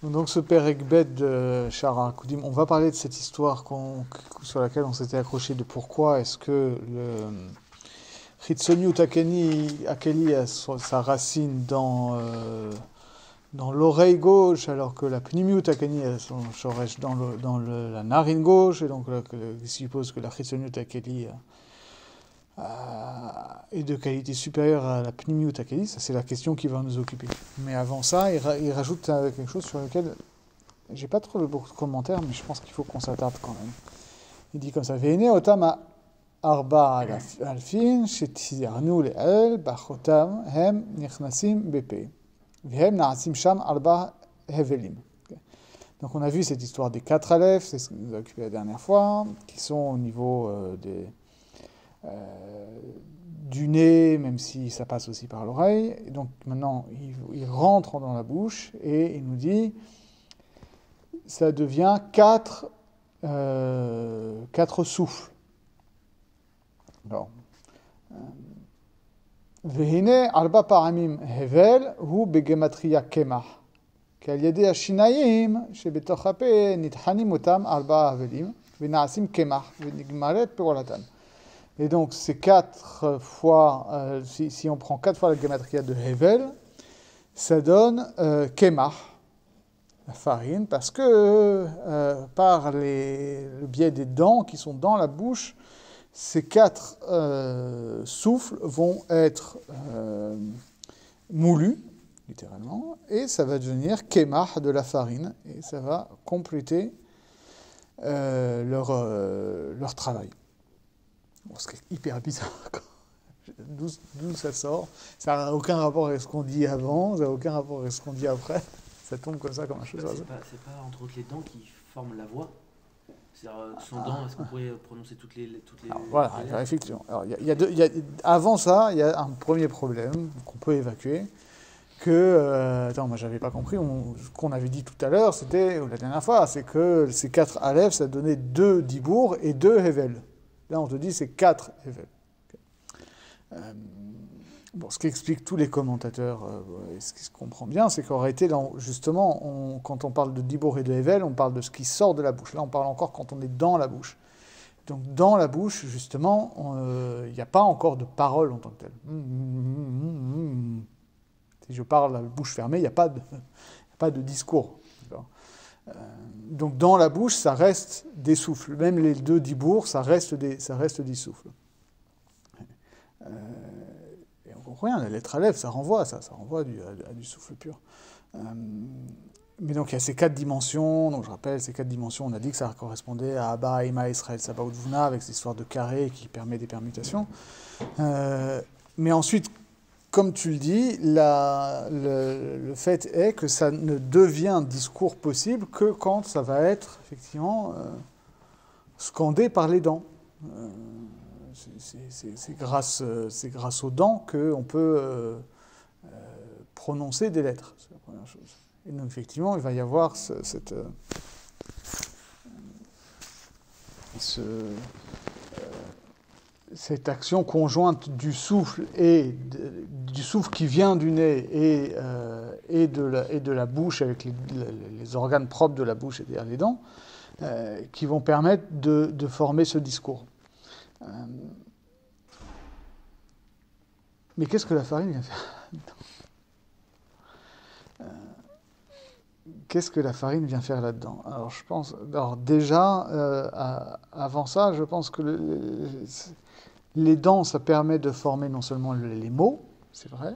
Donc ce Perek Bet de Shara Koudim, on va parler de cette histoire sur laquelle on s'était accroché de pourquoi est-ce que le Chitsoniut Akeli a sa racine dans l'oreille gauche, alors que la Pnimiut Akeli a son shoresh la narine gauche, et donc il suppose que la Chitsoniut Akeli est de qualité supérieure à la Pnimiut Akeli. Ça, c'est la question qui va nous occuper. Mais avant ça, il rajoute quelque chose sur lequel j'ai pas trop beaucoup de commentaires, mais je pense qu'il faut qu'on s'attarde quand même. Il dit comme ça: Veine otam arba alfin shetizarnu le'el bachotam hem nichnasim bepe vhem na'asim sham arba hevelim. Donc on a vu cette histoire des 4 aleph, c'est ce qui nous a occupé la dernière fois, qui sont au niveau du nez, même si ça passe aussi par l'oreille. Et donc maintenant, il rentre dans la bouche et il nous dit ça devient 4 souffles. Alors, Vehine arba paramim hevel hu begematria kemah. Qu'al yede hashinayim shebetoch hape nithanim otam arba havelim venaasim kemah venigmaret perolatan. Et donc ces 4 fois, si on prend 4 fois la gematria de hevel, ça donne kemah, la farine, parce que par le biais des dents qui sont dans la bouche, ces 4 souffles vont être moulus, littéralement, et ça va devenir kemah, de la farine, et ça va compléter leur travail. Bon, ce qui est hyper bizarre. D'où ça sort? Ça n'a aucun rapport avec ce qu'on dit avant, ça n'a aucun rapport avec ce qu'on dit après. Ça tombe comme ça, comme un chose. C'est pas entre autres les dents qui forment la voix. C'est-à-dire, sans dents, est-ce qu'on pourrait prononcer toutes les alors, voilà, effectivement. Alors, avant ça, il y a un premier problème qu'on peut évacuer. Attends, moi j'avais pas compris. Ce qu'on avait dit tout à l'heure, c'était, ou la dernière fois, c'est que ces 4 aleph, ça donnait 2 dibour et 2 hevel. Là, on te dit c'est 4 hevel. Bon, ce qu'expliquent tous les commentateurs, et ce qui se comprend bien, c'est qu'en réalité, justement, quand on parle de Dibour et de Hevel, on parle de ce qui sort de la bouche. Là, on parle encore quand on est dans la bouche. Donc, dans la bouche, justement, il n'y a pas encore de parole en tant que telle. Si je parle la bouche fermée, il n'y a pas de discours. Donc, dans la bouche, ça reste des souffles. Même les 2 Dibour, ça reste des souffles. Et on comprend rien, la lettre Aleph, ça renvoie à du souffle pur. Mais donc il y a ces 4 dimensions, donc je rappelle, ces 4 dimensions, on a dit que ça correspondait à Abba, Ima, Israël, Sabaoth, Vuna, avec cette histoire de carré qui permet des permutations. Mais ensuite, comme tu le dis, le fait est que ça ne devient discours possible que quand ça va être effectivement scandé par les dents. C'est grâce aux dents qu'on peut prononcer des lettres. C'est la première chose. Et donc, effectivement, il va y avoir cette action conjointe du souffle du souffle qui vient du nez et de la bouche avec les organes propres de la bouche, c'est-à-dire les dents, qui vont permettre de former ce discours. Mais qu'est-ce que la farine vient faire là-dedans? Qu'est-ce que la farine vient faire là-dedans? Alors déjà, avant ça, je pense que les dents, ça permet de former non seulement les mots, c'est vrai,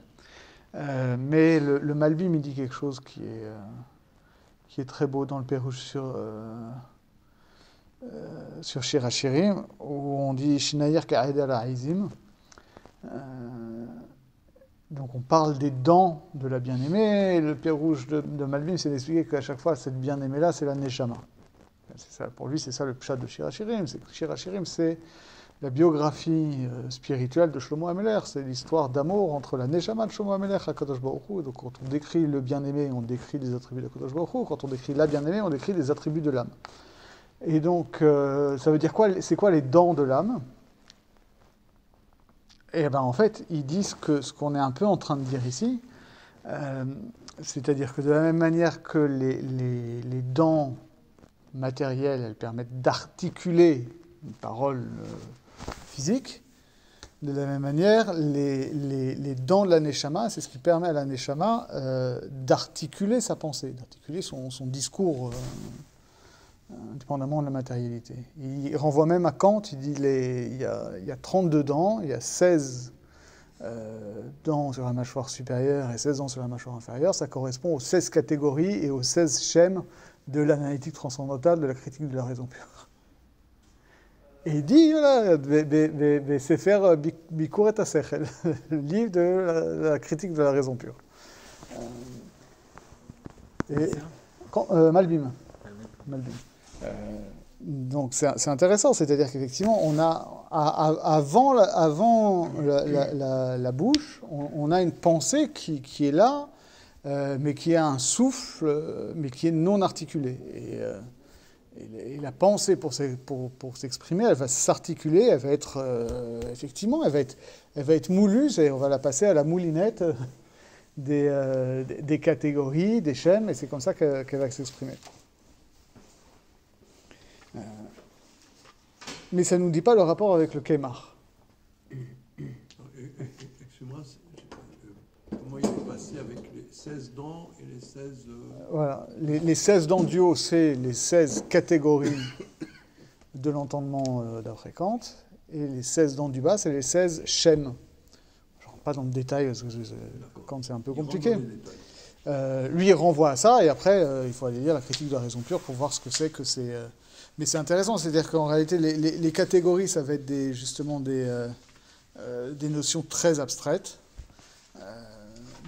mais le Malbim, il dit quelque chose qui est très beau dans le Pérouge sur Shir HaShirim, où on dit Shinayir Ka'ed al-Aizim. Donc on parle des dents de la bien-aimée, et le Pérouge de Malbim, c'est d'expliquer qu'à chaque fois, cette bien-aimée-là, c'est la Neshama. Pour lui, c'est ça le pshat de Shir HaShirim. C'est que Shir HaShirim, c'est la biographie spirituelle de Shlomo HaMelech. C'est l'histoire d'amour entre la Neshama de Shlomo HaMelech et HaKadosh Baruch Hu. Donc quand on décrit le bien-aimé, on décrit les attributs de HaKadosh Baruch Hu. Quand on décrit la bien-aimée, on décrit les attributs de l'âme. Et donc, ça veut dire quoi? C'est quoi les dents de l'âme? Et bien, en fait, ils disent que ce qu'on est un peu en train de dire ici, C'est-à-dire que de la même manière que les dents matérielles, elles permettent d'articuler une parole physique, de la même manière, les dents de la Neshama, c'est ce qui permet à la Neshama d'articuler sa pensée, d'articuler son discours, indépendamment de la matérialité. Il renvoie même à Kant, il dit il y a 32 dents, il y a 16 dents sur la mâchoire supérieure et 16 dents sur la mâchoire inférieure, ça correspond aux 16 catégories et aux 16 schèmes de l'analytique transcendantale, de la critique de la raison pure. Et il dit, voilà, Sefer Bikuret HaSechel, le livre de la critique de la raison pure. Malbim. Donc c'est intéressant, c'est-à-dire qu'effectivement, on a, avant la bouche, on a une pensée qui est là, mais qui a un souffle, mais qui est non articulé. Et la pensée, pour s'exprimer, elle va s'articuler, elle va être, effectivement, elle va être moulue, on va la passer à la moulinette des catégories, des schèmes, et c'est comme ça qu'elle va s'exprimer. Mais ça ne nous dit pas le rapport avec le Kemar. Excuse-moi, comment il est passé avec les 16 dents et les 16... Voilà, les 16 dents du haut, c'est les 16 catégories de l'entendement d'après Kant, et les 16 dents du bas, c'est les 16 schèmes. Je ne rentre pas dans le détail, parce que Kant, c'est un peu compliqué. Lui, il renvoie à ça, et après, il faut aller lire la critique de la raison pure pour voir ce que c'est que c'est... Mais c'est intéressant, c'est-à-dire qu'en réalité, les catégories, ça va être justement des notions très abstraites,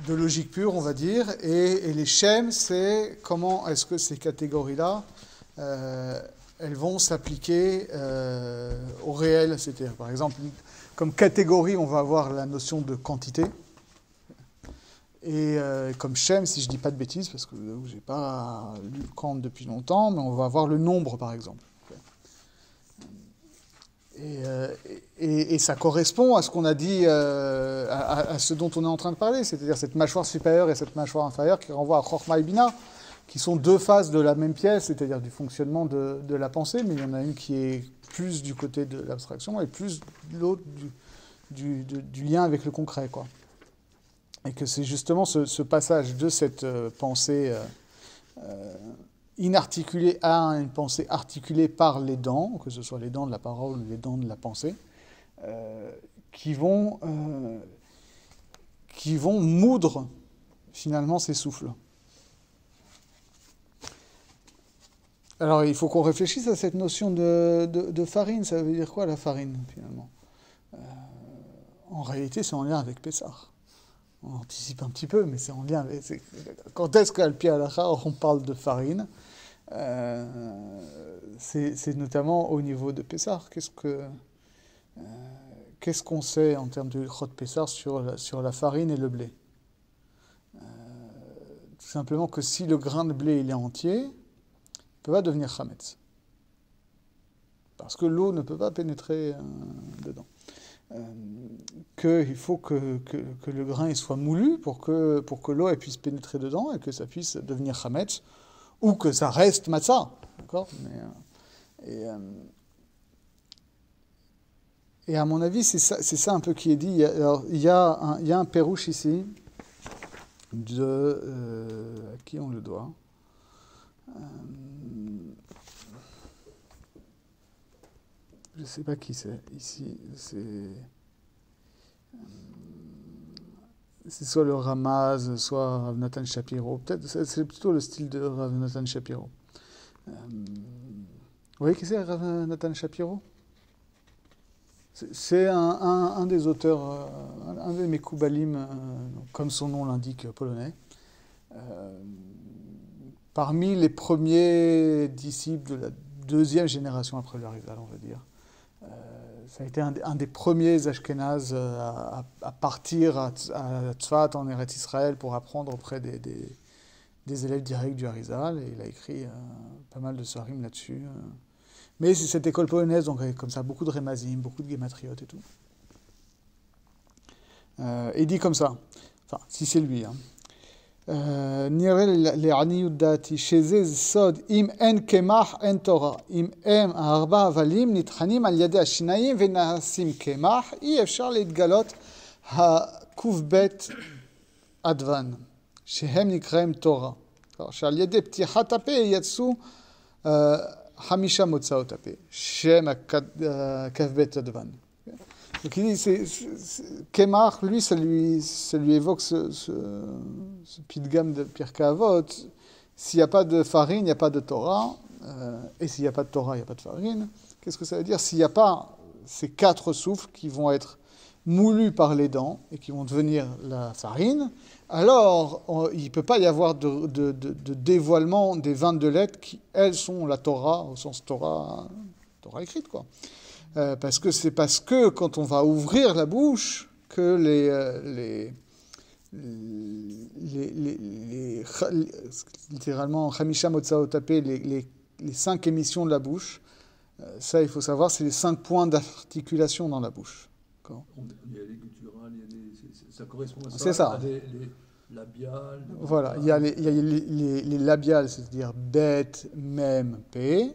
de logique pure, on va dire, et les schèmes, c'est comment est-ce que ces catégories-là, elles vont s'appliquer au réel. C'est-à-dire, par exemple, comme catégorie, on va avoir la notion de quantité, et comme schème, si je ne dis pas de bêtises, parce que je n'ai pas lu Kant depuis longtemps, mais on va avoir le nombre, par exemple. Et ça correspond à ce qu'on a dit, à ce dont on est en train de parler, c'est-à-dire cette mâchoire supérieure et cette mâchoire inférieure qui renvoient à Chochma et Bina, qui sont deux faces de la même pièce, c'est-à-dire du fonctionnement de la pensée, mais il y en a une qui est plus du côté de l'abstraction et plus l'autre du lien avec le concret, quoi. Et que c'est justement ce passage de cette pensée inarticulée à une pensée articulée par les dents, que ce soit les dents de la parole ou les dents de la pensée, qui vont moudre finalement ces souffles. Alors il faut qu'on réfléchisse à cette notion de farine. Ça veut dire quoi la farine finalement? En réalité c'est en lien avec Pessah. On anticipe un petit peu, mais c'est en lien avec... Quand est-ce qu'à Al-Pi Halacha, on parle de farine? C'est notamment au niveau de Pessah. Qu'est-ce qu'on sait en termes de Chot Pessah sur la farine et le blé? Tout simplement que si le grain de blé il est entier, il ne peut pas devenir chametz. Parce que l'eau ne peut pas pénétrer dedans. Qu'il faut que le grain il soit moulu pour que l'eau puisse pénétrer dedans et que ça puisse devenir chametz, ou que ça reste matzah. D'accord? Et à mon avis, c'est ça un peu qui est dit. Alors, il y a un pérouche ici, à qui on le doit. Je ne sais pas qui c'est. Ici, c'est soit le Ramaz, soit Rav Nathan Shapiro. Peut-être c'est plutôt le style de Rav Nathan Shapiro. Vous voyez qui c'est Rav Nathan Shapiro? C'est un des auteurs, un des Mekoubalim, comme son nom l'indique, polonais. Parmi les premiers disciples de la deuxième génération après le Harizal, on va dire. Ça a été un des premiers Ashkénazes à partir à Tzfat en Eretz Israël pour apprendre auprès des élèves directs du Harizal, et il a écrit pas mal de sorim là-dessus. Mais c'est cette école polonaise, donc avec comme ça beaucoup de remazim, beaucoup de gématriotes et tout. Il dit comme ça, enfin si c'est lui, hein. נראה לעניות דעתי שזה סוד, אם אין קמח אין תורה. אם הם הארבע הבלים נטחנים על ידי השיניים ונעשים קמח, אי אפשר להתגלות הק"ב אדוון, שהם נקראים תורה. שעל ידי פתיחת הפה יצאו 5 מוצאות הפה, שהם כ"ב אדוון. Donc il dit, Kemach, lui, ça lui évoque ce pidgam de Pirkei Avot. S'il n'y a pas de farine, il n'y a pas de Torah. Et s'il n'y a pas de Torah, il n'y a pas de farine. Qu'est-ce que ça veut dire? S'il n'y a pas ces 4 souffles qui vont être moulus par les dents et qui vont devenir la farine, alors il ne peut pas y avoir de dévoilement des 22 lettres qui, elles, sont la Torah, au sens Torah écrite, quoi. Parce que quand on va ouvrir la bouche que littéralement Chamisha Motzaot Tapé, les 5 émissions de la bouche, ça il faut savoir, c'est les 5 points d'articulation dans la bouche. D'accord. Il y a les gutturales, ça correspond à ça. C'est ça. À les labiales. Voilà, il y a les labiales, c'est-à-dire bet, mem, p.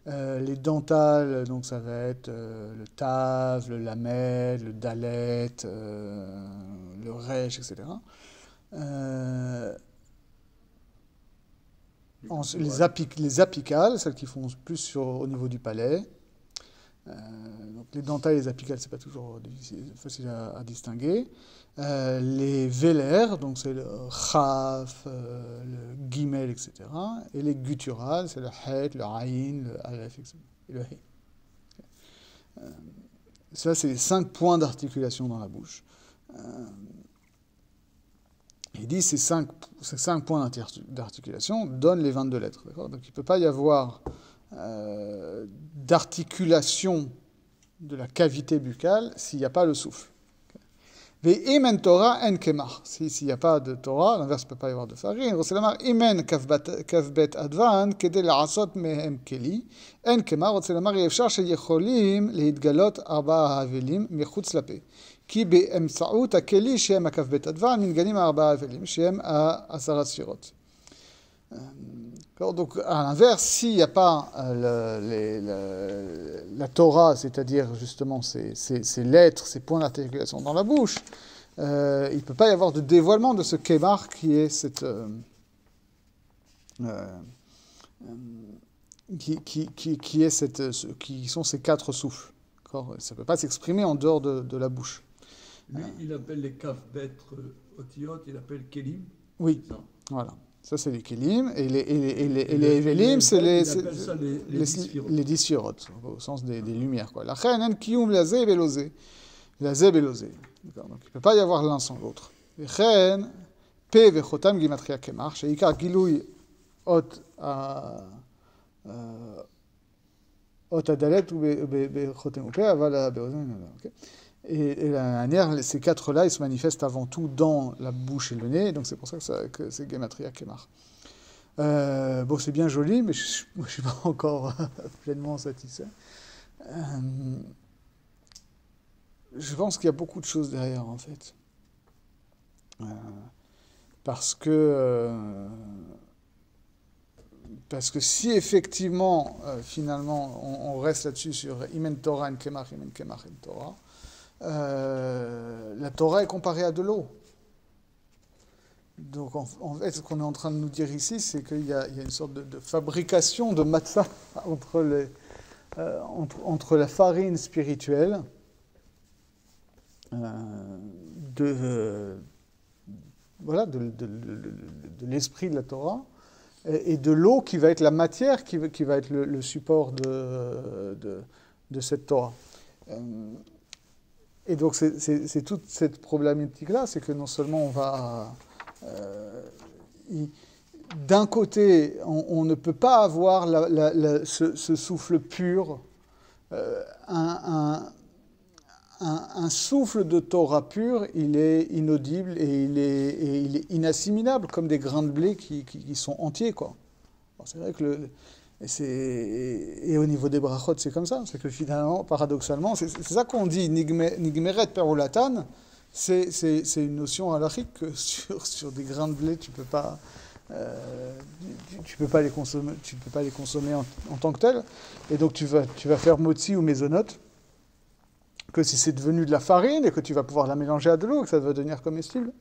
Les dentales, donc ça va être le tav, le lamed, le dalet, le resh, etc. Les apicales, celles qui font plus au niveau du palais. Donc les dentales et les apicales, c'est pas toujours facile à distinguer. Les vélaires, donc c'est le chaf, le gimel, etc. Et les gutturales, c'est le het, le aïn, le alef, etc. Et le he. Ça, c'est les 5 points d'articulation dans la bouche. Il dit ces 5 points d'articulation donnent les 22 lettres. D'accord. Donc il ne peut pas y avoir d'articulation de la cavité buccale s'il n'y a pas le souffle. Ve'im Torah en kemach. S'il n'y a pas de Torah, l'inverse, il ne peut pas y avoir de farine. Rotzelamar imen kavbet advan kede la'asot mehem keli en kemach. Rotzelamar yefshar sheyecholim להתגלות 4 האבלים מחוץ לפה. כי באמצעות הכלי שהם הכ"ב אדוון מתגלים 4 האבלים שהם 10 ספירות. Donc, à l'inverse, s'il n'y a pas la Torah, c'est-à-dire justement ces lettres, ces points d'articulation dans la bouche, il ne peut pas y avoir de dévoilement de ce kémar qui est qui sont ces 4 souffles. Ça ne peut pas s'exprimer en dehors de la bouche. Lui, il appelle les kaf-bet otiyot, il appelle kelim. Oui, voilà. Ça, c'est les kelim, et les evelim, c'est les 10 sphirot, au sens des lumières. La chen en kiyum la zeb et l'osé. La zeb et l'osé. Donc, il ne peut pas y avoir l'un sans l'autre. La chen, pe vechotam gimatria kemach, sheikar gilouy ot adalet ou bechotem ou pe, aval beozen. Et la manière, ces 4-là, ils se manifestent avant tout dans la bouche et le nez, donc c'est pour ça que c'est Gematria Kemach. Bon, c'est bien joli, mais je ne suis pas encore pleinement satisfait. Je pense qu'il y a beaucoup de choses derrière, en fait. Parce que si effectivement, finalement, on reste là-dessus sur Imen Torah en Kemach, Imen Kemach en Torah, la Torah est comparée à de l'eau. Donc en fait, ce qu'on est en train de nous dire ici, c'est qu'il y a une sorte de fabrication de matzah entre la farine spirituelle de l'esprit de la Torah et de l'eau qui va être la matière qui va être le support de cette Torah. Et donc, c'est toute cette problématique-là, c'est que non seulement on va... d'un côté, on ne peut pas avoir ce souffle pur, un souffle de Torah pur, il est inaudible et il est inassimilable, comme des grains de blé qui sont entiers, quoi. Bon, c'est vrai que et au niveau des brachot, c'est comme ça. C'est que finalement, paradoxalement, c'est ça qu'on dit, Nigmeret Perulatan, c'est une notion halachique que sur des grains de blé, tu peux pas les consommer en tant que tel. Et donc tu vas faire motzi ou mésonote que si c'est devenu de la farine et que tu vas pouvoir la mélanger à de l'eau, que ça va devenir comestible.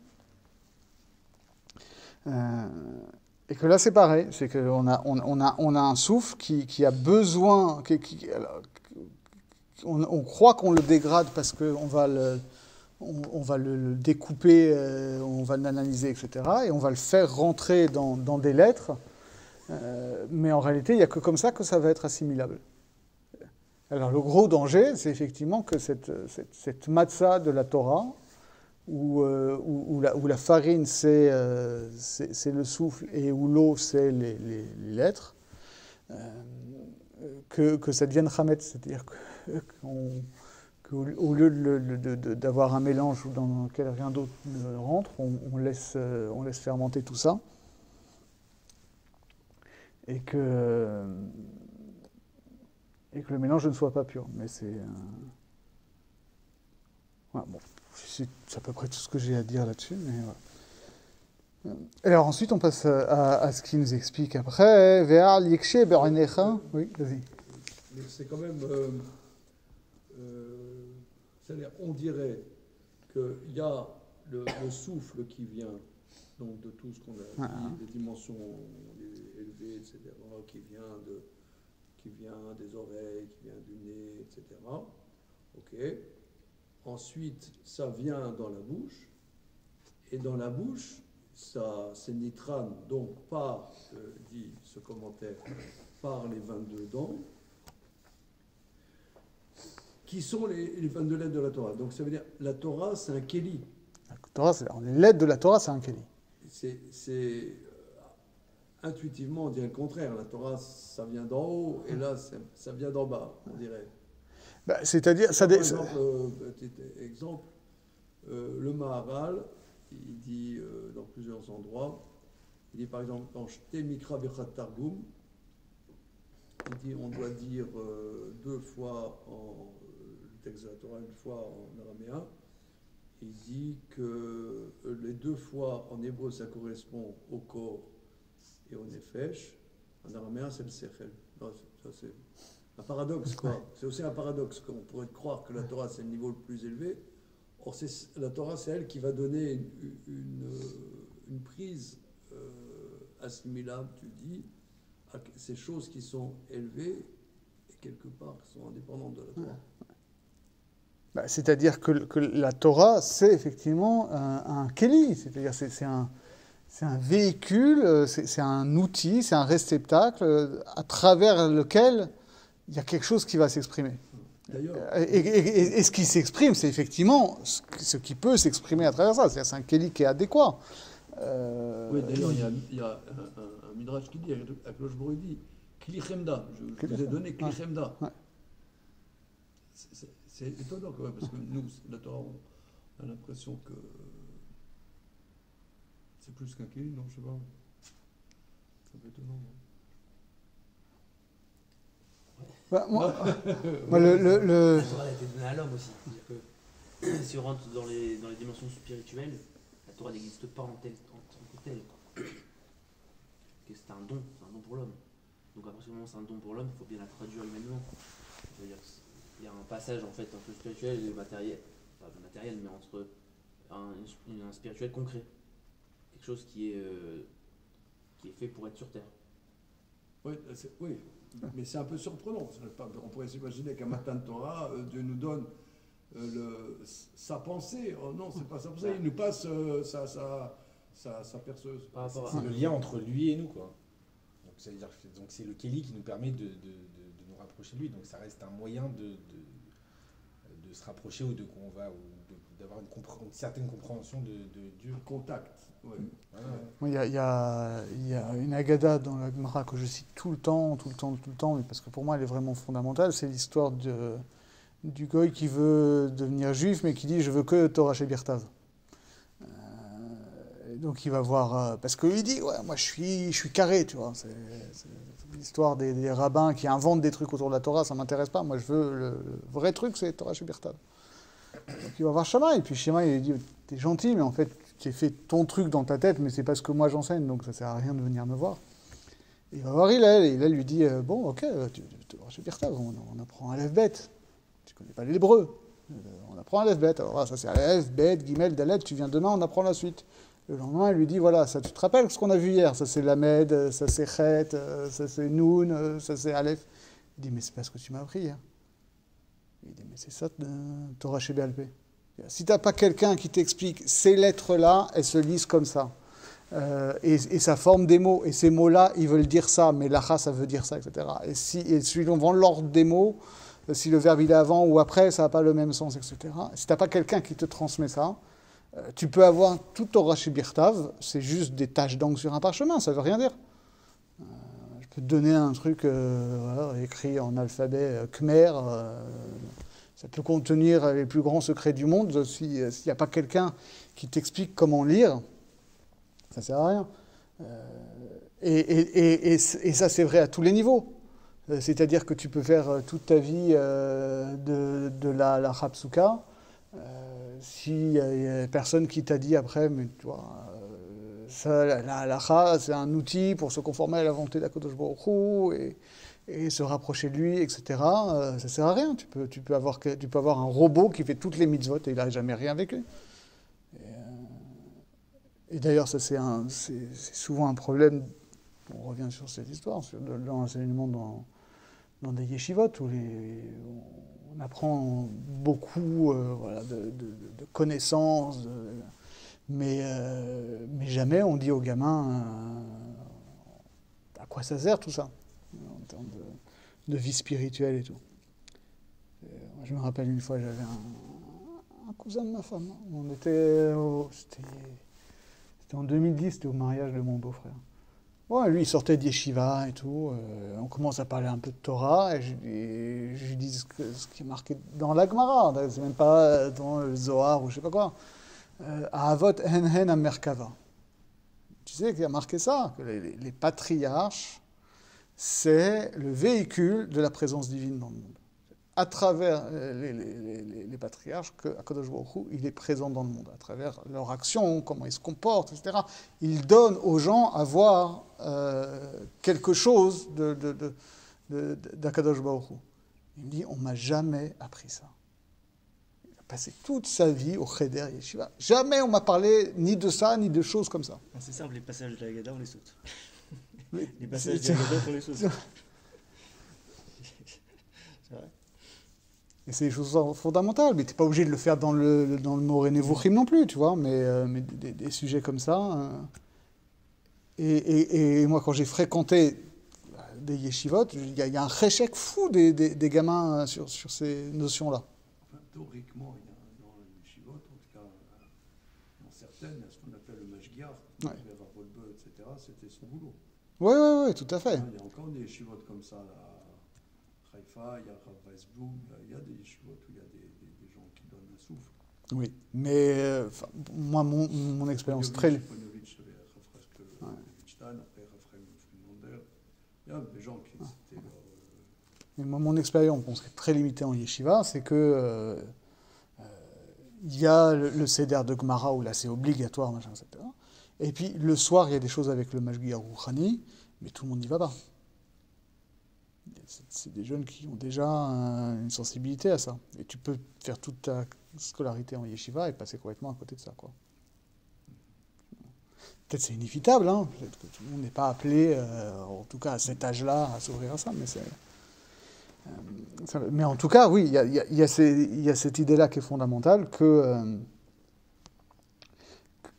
Et que là c'est pareil, c'est qu'on a un souffle qui a besoin, on croit qu'on le dégrade parce qu'on va le découper, on va l'analyser, etc. Et on va le faire rentrer dans des lettres. Mais en réalité, il n'y a que comme ça que ça va être assimilable. Alors le gros danger, c'est effectivement que cette matzah de la Torah, où la farine c'est le souffle et où l'eau c'est les lettres, que ça devienne chametz, c'est-à-dire qu'au lieu d'avoir un mélange dans lequel rien d'autre ne rentre, on laisse fermenter tout ça, et que le mélange ne soit pas pur. Mais c'est... Voilà, bon, c'est à peu près tout ce que j'ai à dire là-dessus, mais voilà. Alors ensuite, on passe à ce qu'il nous explique après. Ve'al yikshe be'anecha. Oui, vas-y. Mais c'est quand même... c'est-à-dire, on dirait qu'il y a le souffle qui vient donc de tout ce qu'on a dit, des dimensions élevées, etc., qui vient des oreilles, qui vient du nez, etc. Ok. Ensuite, ça vient dans la bouche, et dans la bouche, ça, c'est nitran, donc par, dit ce commentaire, par les 22 dents, qui sont les 22 lettres de la Torah. Donc ça veut dire, la Torah, c'est un kéli. Les lettres de la Torah, c'est un kéli. C'est intuitivement, on dit le contraire. La Torah, ça vient d'en haut, et là, ça vient d'en bas, on dirait. Bah, c'est-à-dire, ça par petit exemple, le Maharal, il dit dans plusieurs endroits, il dit par exemple dans Shte Mikra Birchat Targum, il dit on doit dire deux fois le texte de la Torah, une fois en araméen. Il dit que les deux fois en hébreu ça correspond au corps et au nefesh, en araméen c'est le sechel. Non, ça c'est un paradoxe, quoi. C'est aussi un paradoxe qu'on pourrait croire que la Torah c'est le niveau le plus élevé. Or, la Torah c'est elle qui va donner une prise assimilable, tu dis, à ces choses qui sont élevées et quelque part qui sont indépendantes de la Torah. Bah, c'est-à-dire que la Torah c'est effectivement un kéli, c'est-à-dire c'est un véhicule, c'est un outil, c'est un réceptacle à travers lequel il y a quelque chose qui va s'exprimer. Et ce qui s'exprime, c'est effectivement ce qui peut s'exprimer à travers ça. C'est un kéli qui est adéquat. Oui, d'ailleurs, il y a un midrash qui dit, à Cloche dit, Kli Chemda. Je vous ai donné Kli Chemda. Ouais. C'est étonnant quand même, parce que nous, la Torah, on a l'impression que c'est plus qu'un kéli, non, je sais pas. C'est un peu étonnant, non? Bah, moi, La Torah a été donnée à l'homme aussi. C'est-à-dire que si on rentre dans les dimensions spirituelles, la Torah n'existe pas en tant que telle. C'est un don pour l'homme. Donc à partir du moment où c'est un don pour l'homme, il faut bien la traduire humainement. C'est-à-dire qu'il y a un passage en fait un peu spirituel et matériel, pas matériel, mais entre un spirituel concret. Quelque chose qui est fait pour être sur Terre. Oui. Mais c'est un peu surprenant. On pourrait s'imaginer qu'un matin de Torah, Dieu nous donne sa pensée. Oh non, c'est pas sa pensée. Il nous passe sa perceuse. C'est le lien entre lui et nous, quoi. Donc c'est le kéli qui nous permet de nous rapprocher de lui. Donc ça reste un moyen de se rapprocher ou d'avoir une certaine compréhension de Dieu. Un contact. Ouais. Il y a une Agada dans la Gemara que je cite tout le temps, mais parce que pour moi elle est vraiment fondamentale, c'est l'histoire du goy qui veut devenir juif, mais qui dit je veux que Torah Shebirtav. Donc il va voir, parce qu'il dit ouais, moi je suis carré, tu vois. C'est l'histoire des rabbins qui inventent des trucs autour de la Torah, ça m'intéresse pas. Moi je veux le vrai truc, c'est Torah Shebirtav. Donc il va voir Shammai, et puis Shammai il dit t'es gentil, mais en fait tu as fait ton truc dans ta tête, mais c'est pas ce que moi j'enseigne, donc ça sert à rien de venir me voir. Et il va voir Hillel, et Hillel lui dit bon, ok, je vais dire ça, on apprend Aleph Bet. Tu connais pas l'hébreu. On apprend Aleph Bet. Alors là, ça c'est Aleph, Bet, Gimel, Dalet, tu viens demain, on apprend la suite. Le lendemain, il lui dit voilà, ça tu te rappelles ce qu'on a vu hier, ça c'est Lamed, ça c'est Chet, ça c'est Noun, ça c'est Aleph. Il dit mais c'est pas ce que tu m'as appris hier. Il dit mais c'est ça, Torah chez BLP. Si tu n'as pas quelqu'un qui t'explique ces lettres-là, elles se lisent comme ça. Et ça forme des mots, et ces mots-là, ils veulent dire ça, mais lacha, ça veut dire ça, etc. Et suivant l'ordre des mots, si le verbe il est avant ou après, ça n'a pas le même sens, etc. Si tu n'as pas quelqu'un qui te transmet ça, tu peux avoir tout Torah chez Birtav, c'est juste des taches d'encre sur un parchemin, ça ne veut rien dire. Je peux te donner un truc voilà, écrit en alphabet khmer, ça peut contenir les plus grands secrets du monde, s'il n'y a pas quelqu'un qui t'explique comment lire, ça ne sert à rien. Et ça, c'est vrai à tous les niveaux. C'est-à-dire que tu peux faire toute ta vie de la Hapsuka. S'il n'y a personne qui t'a dit après, mais tu vois, la halacha, c'est un outil pour se conformer à la volonté d'Akadosh Baruch Hu et se rapprocher de lui, etc. Ça ne sert à rien. Tu peux avoir un robot qui fait toutes les mitzvot et il n'a jamais rien vécu. Et d'ailleurs, ça c'est souvent un problème, on revient sur cette histoire, dans l'enseignement dans des yeshivot, où on apprend beaucoup voilà, de connaissances, mais jamais on dit aux gamins à quoi ça sert tout ça, en termes de vie spirituelle et tout. Je me rappelle une fois, j'avais un cousin de ma femme, c'était en 2010, c'était au mariage de mon beau-frère. Bon, lui, il sortait d'Yeshiva et tout. On commence à parler un peu de Torah et je lui dis ce qui est marqué dans la Gemara. C'est même pas dans le Zohar ou je sais pas quoi. Avot hen hen amerkava. Tu sais qu'il y a marqué ça, que les patriarches, c'est le véhicule de la présence divine dans le monde. À travers les patriarches, qu'Akadosh Baruch Hu, il est présent dans le monde, à travers leur action, comment ils se comportent, etc. Il donne aux gens à voir quelque chose d'Akadosh Baruch Hu. Il me dit, on ne m'a jamais appris ça. Il a passé toute sa vie au Cheder Yeshiva. Jamais on m'a parlé ni de ça, ni de choses comme ça. C'est simple, les passages de la Haggadah, on les saute. Mais Les passages de la Haggadah, on les saute. C'est vrai. Et c'est des choses fondamentales, mais tu n'es pas obligé de le faire dans le Moreh Nevuchim non plus, tu vois, mais des sujets comme ça. Et moi, quand j'ai fréquenté des yeshivot, il y a un réchec fou des gamins sur ces notions-là. Enfin, théoriquement, il y a dans les yeshivot, en tout cas dans certaines, ce qu'on appelle le mashgiach, le Rav Wolbe, etc., c'était son boulot. Oui, tout à fait. Il y a encore des yeshivot comme ça, là. Haïfa, il y a Rav Weisblum, il y a des yeshivot où il y a des gens qui donnent un souffle. Oui, mais moi, mon expérience très... Ponovitch, il y avait Rav Wittstein, après Rav Friedlander. Il y a des gens qui... C'était leur... Mais moi, mon expérience, bon, c'est très limité en yeshiva, c'est que il y a le seder de Gemara où là c'est obligatoire, machin, etc. Et puis le soir, il y a des choses avec le Mashgiach Rouhani, mais tout le monde n'y va pas. C'est des jeunes qui ont déjà une sensibilité à ça. Et tu peux faire toute ta scolarité en yeshiva et passer complètement à côté de ça, quoi. Peut-être c'est inévitable, hein. Peut-être que tout le monde n'est pas appelé, en tout cas à cet âge-là, à s'ouvrir à ça, mais en tout cas, oui, il y a cette idée-là qui est fondamentale, que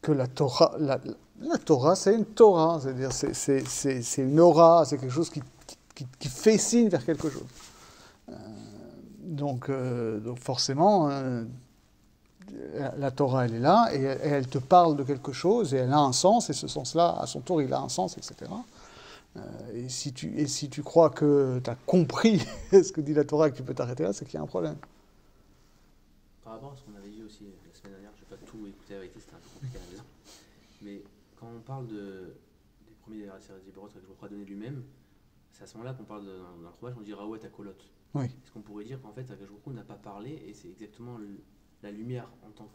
la Torah, la Torah, c'est une Torah, c'est-à-dire c'est une aura, c'est quelque chose qui fait signe vers quelque chose. Donc forcément, la Torah, elle est là, et elle te parle de quelque chose, et elle a un sens, et ce sens-là, à son tour, il a un sens, etc. Et si tu crois que tu as compris ce que dit la Torah et que tu peux t'arrêter là, c'est qu'il y a un problème. Par rapport à ce qu'on avait dit aussi la semaine dernière, je n'ai pas tout écouté avec c'était un peu compliqué à la maison, mais quand on parle des premiers des Zébrot que je vous donner lui-même, c'est à ce moment-là qu'on parle d'un Chumash, on dit Rawet à Kolot. Oui. Est-ce qu'on pourrait dire qu'en fait, Akadosh Baruch Hu n'a pas parlé, et c'est exactement la lumière en tant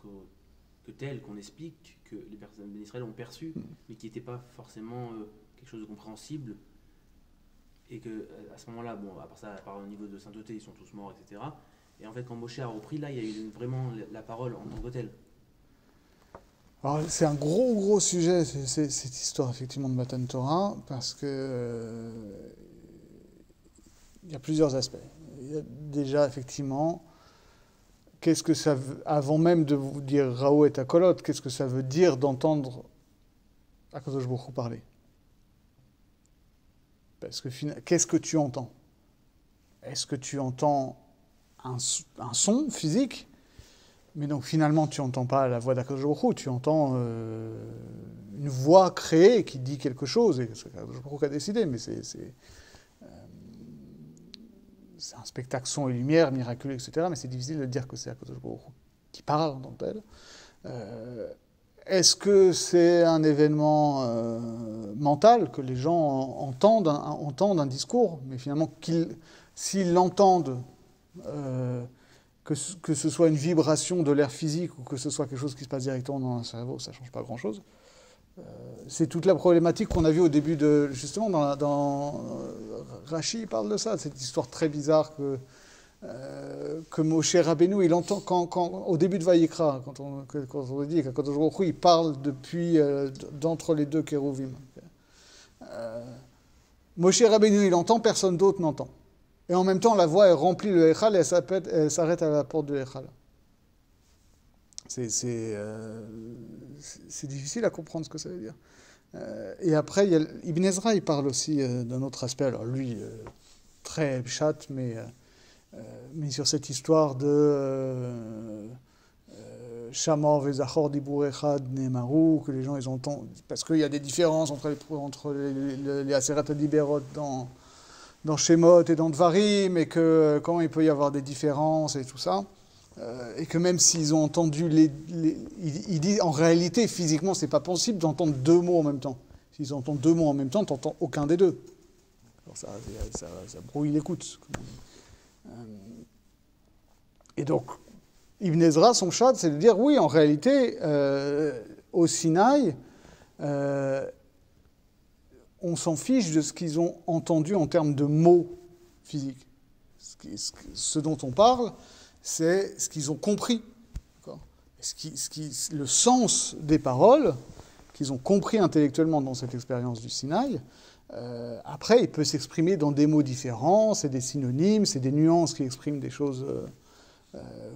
que telle, qu'on explique, que les personnes d'Israël ont perçu, mais qui n'était pas forcément quelque chose de compréhensible. Et que à ce moment-là, bon, à part ça, à part au niveau de sainteté, ils sont tous morts, etc. Et en fait, quand Moshe a repris, là, il y a eu vraiment la parole en tant que telle. Alors, c'est un gros sujet, cette histoire effectivement de Matan Torah, parce que il y a plusieurs aspects. Il y a déjà effectivement, qu'est-ce que ça veut, avant même de vous dire Rao et Akolot, qu'est-ce que ça veut dire d'entendre Akadosh Baruch Hu parler? Parce que qu'est-ce que tu entends? Est-ce que tu entends un son physique? Mais donc finalement, tu n'entends pas la voix d'Akadosh Baruch Hu, tu entends une voix créée qui dit quelque chose, et c'est Akadosh Baruch Hu qui a décidé, mais c'est un spectacle son et lumière, miraculeux, etc. Mais c'est difficile de dire que c'est Akadosh Baruch Hu qui parle en tant que tel. Est-ce que c'est un événement mental que les gens entendent un discours, mais finalement s'ils l'entendent, que ce soit une vibration de l'air physique ou que ce soit quelque chose qui se passe directement dans le cerveau, ça ne change pas grand-chose. C'est toute la problématique qu'on a vue au début de... Justement, dans Rashi parle de ça, de cette histoire très bizarre que Moshe Rabbeinu, il entend au début de Vayikra, quand on dit qu'Akadosh Baruch Hu, il parle depuis d'entre les deux kérouvim. Moshe Rabbeinu, il entend, personne d'autre n'entend. Et en même temps, la voix, elle remplit le Echal et elle s'arrête à la porte de Echal. C'est difficile à comprendre ce que ça veut dire. Et après, Ibn Ezra, il parle aussi d'un autre aspect. Alors lui, très chat, mais sur cette histoire de Shamor vezachor dibur echad nemaru, que les gens ils entendent, parce qu'il y a des différences entre les Aseret Adiberot dans Shemot et dans Dvarim, et que comment il peut y avoir des différences et tout ça, et que même s'ils ont entendu il dit en réalité physiquement c'est pas possible d'entendre deux mots en même temps. S'ils entendent deux mots en même temps, t'entends aucun des deux. Alors ça brouille l'écoute. Et donc Ibn Ezra, son chat, c'est de dire oui, en réalité au Sinaï, on s'en fiche de ce qu'ils ont entendu en termes de mots physiques. Ce dont on parle, c'est ce qu'ils ont compris. Le sens des paroles qu'ils ont compris intellectuellement dans cette expérience du Sinaï. Après, il peut s'exprimer dans des mots différents, c'est des synonymes, c'est des nuances qui expriment des choses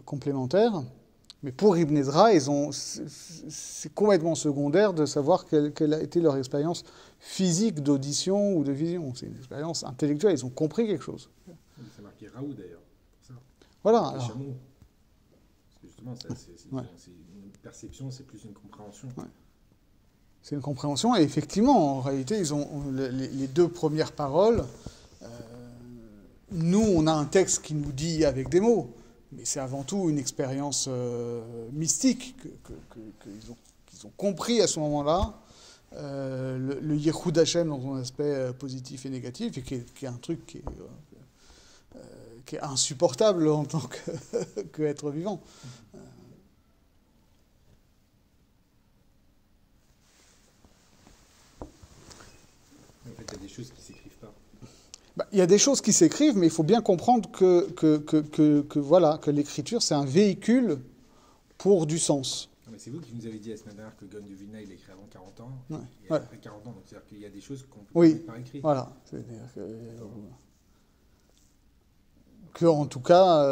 complémentaires. Mais pour Ibn Ezra, c'est complètement secondaire de savoir quelle a été leur expérience physique d'audition ou de vision. C'est une expérience intellectuelle, ils ont compris quelque chose. C'est marqué Raoult d'ailleurs. Pour ça. Voilà. Parce que justement, c'est une perception, c'est plus une compréhension. Ouais. C'est une compréhension, et effectivement, en réalité, ils ont les deux premières paroles. Nous, on a un texte qui nous dit avec des mots, mais c'est avant tout une expérience mystique qu'ils ont compris à ce moment-là, le Yechud Hashem dans son aspect positif et négatif, et qui est un truc qui est insupportable en tant qu'être vivant. En fait, il y a des choses qui ne s'écrivent pas. Il y a des choses qui s'écrivent, mais il faut bien comprendre que l'écriture, c'est un véhicule pour du sens. Non, mais c'est vous qui nous avez dit la semaine dernière que Gaon de Vilna, il a écrit avant 40 ans, Ouais. et après 40 ans. Donc c'est-à-dire qu'il y a des choses qu'on peut Oui. mettre par écrit. Voilà. C'est-à-dire que, en tout cas,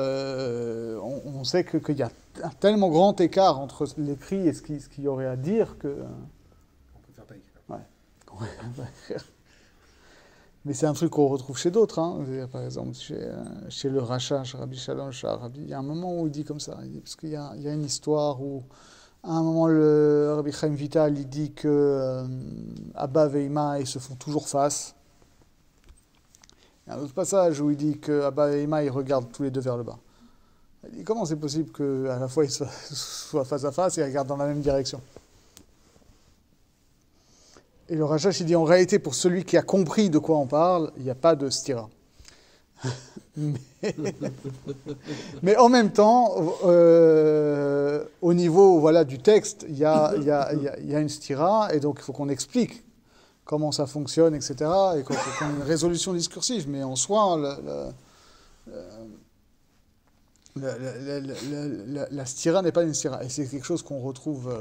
on sait qu'il y a un tellement grand écart entre l'écrit et ce qu'il y aurait à dire que... On peut faire pas écrire. Ouais. Mais c'est un truc qu'on retrouve chez d'autres. Hein. Par exemple, chez le Racha, chez Rabbi Shalom Sharabi, il y a un moment où il dit comme ça. Parce qu'il y a une histoire où, à un moment, le Rabbi Chaim Vital, il dit que Abba et Ima, ils se font toujours face. Il y a un autre passage où il dit que Abba et Ima, ils regardent tous les deux vers le bas. Il dit, comment c'est possible qu'à la fois ils soient face à face et ils regardent dans la même direction? Et le Rachash, il dit, en réalité, pour celui qui a compris de quoi on parle, il n'y a pas de stira. Mais en même temps, au niveau voilà, du texte, il y a une stira, et donc il faut qu'on explique comment ça fonctionne, etc., et qu'on ait une résolution discursive. Mais en soi, la stira n'est pas une stira. Et c'est quelque chose qu'on retrouve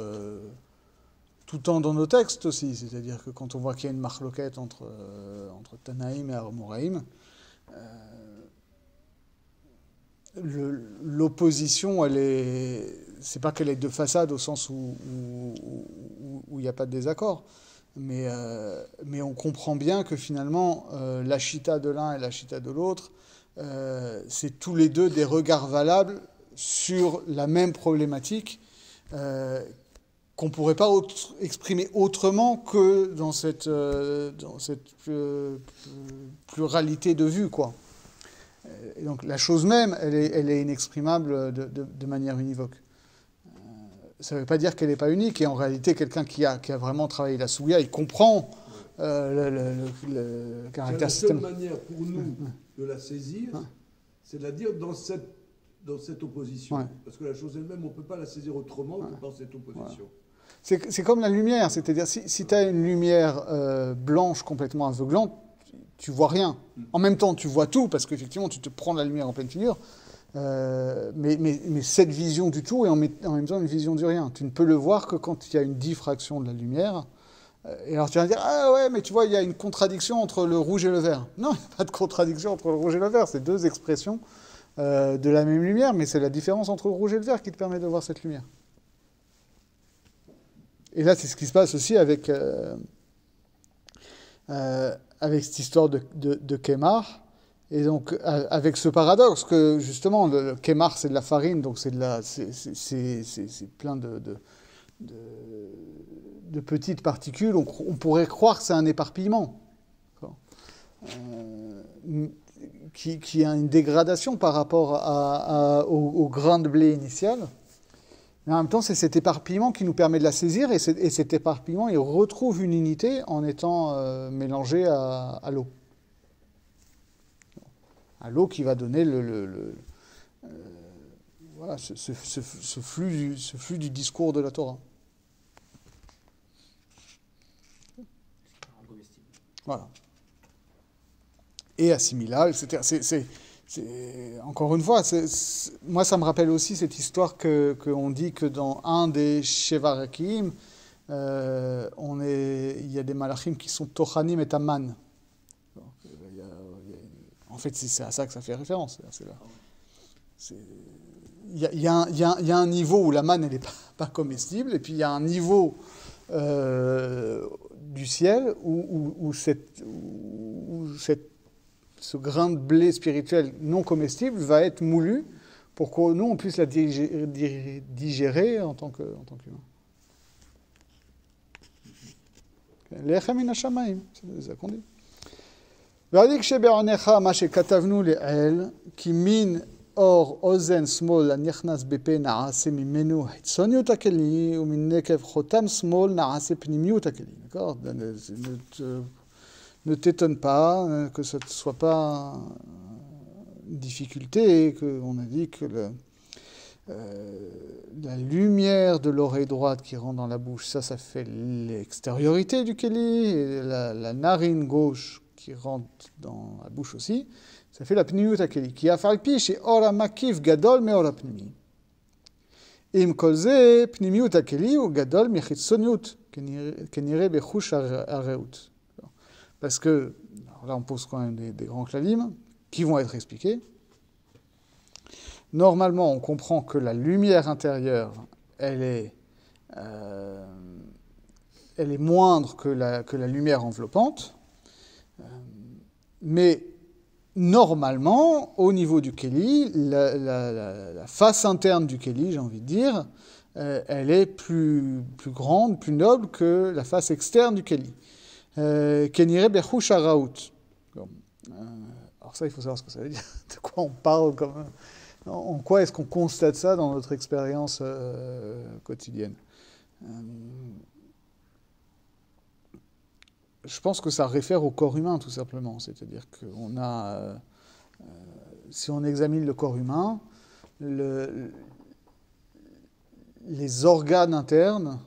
tout le temps dans nos textes aussi. C'est-à-dire que quand on voit qu'il y a une marloquette entre Tanaïm et Amoraïm, l'opposition, c'est pas qu'elle est de façade au sens où il n'y a pas de désaccord, mais on comprend bien que finalement, la chita de l'un et la chita de l'autre, c'est tous les deux des regards valables sur la même problématique qu'on ne pourrait pas exprimer autrement que dans cette pluralité de vues, quoi. Et donc la chose même, elle est inexprimable de manière univoque. Ça ne veut pas dire qu'elle n'est pas unique, et en réalité, quelqu'un qui a vraiment travaillé la souya, il comprend le caractère systémique. La seule manière pour nous de la saisir, c'est de la dire dans cette opposition. Ouais. Parce que la chose elle-même, on ne peut pas la saisir autrement que par cette opposition. Ouais. C'est comme la lumière, c'est-à-dire si tu as une lumière blanche complètement aveuglante, tu vois rien. En même temps, tu vois tout, parce qu'effectivement, tu te prends la lumière en pleine figure, mais cette vision du tout est en même temps une vision du rien. Tu ne peux le voir que quand il y a une diffraction de la lumière. Et alors tu vas dire, ah ouais, mais tu vois, il y a une contradiction entre le rouge et le vert. Non, il n'y a pas de contradiction entre le rouge et le vert, c'est deux expressions de la même lumière, mais c'est la différence entre le rouge et le vert qui te permet de voir cette lumière. Et là, c'est ce qui se passe aussi avec cette histoire de Kemar, et donc avec ce paradoxe que justement le Kemar c'est de la farine, donc c'est plein de petites particules. On pourrait croire que c'est un éparpillement qui a une dégradation par rapport au grain de blé initial. Mais en même temps, c'est cet éparpillement qui nous permet de la saisir, et cet éparpillement, il retrouve une unité en étant mélangé à l'eau. À l'eau qui va donner voilà, ce flux du discours de la Torah. Voilà. Et assimilable, etc. Encore une fois, moi ça me rappelle aussi cette histoire qu'on dit que dans un des Shevarakim, il y a des malachim qui sont Tochanim et Taman. En fait, c'est à ça que ça fait référence. Il y a un niveau où la manne n'est pas comestible, et puis il y a un niveau du ciel où ce grain de blé spirituel non comestible va être moulu pour que nous, on puisse la digérer en tant qu'humain. Lechem min hashamayim, c'est ça qu'on dit. V'adik shebe'onecha ma shekatavnu le'el, ki min or ozen smol hanichnas bepe na'ase mimenu hitzoniut hakeli, ou min nekev chotam smol na'ase pnimiut hakeli. D'accord? Ne t'étonne pas que ce ne soit pas une difficulté, et qu'on a dit que la lumière de l'oreille droite qui rentre dans la bouche, ça fait l'extériorité du kéli, et la narine gauche qui rentre dans la bouche aussi, ça fait la pnimiut hakeli. Qui a falpi chez ora makif gadol me ora pnimi. Im kolze pnimiut hakeli ou gadol mechitzoniut kenire bechush areut. Parce que, alors là on pose quand même des grands clalim qui vont être expliqués. Normalement, on comprend que la lumière intérieure, elle est moindre que la lumière enveloppante. Mais normalement, au niveau du kéli, la face interne du kéli, j'ai envie de dire, elle est plus grande, plus noble que la face externe du kéli. Kenire bechush haraut. Alors ça, il faut savoir ce que ça veut dire. De quoi on parle en quoi est-ce qu'on constate ça dans notre expérience quotidienne? Je pense que ça réfère au corps humain, tout simplement. C'est-à-dire qu'on a Si on examine le corps humain, les organes internes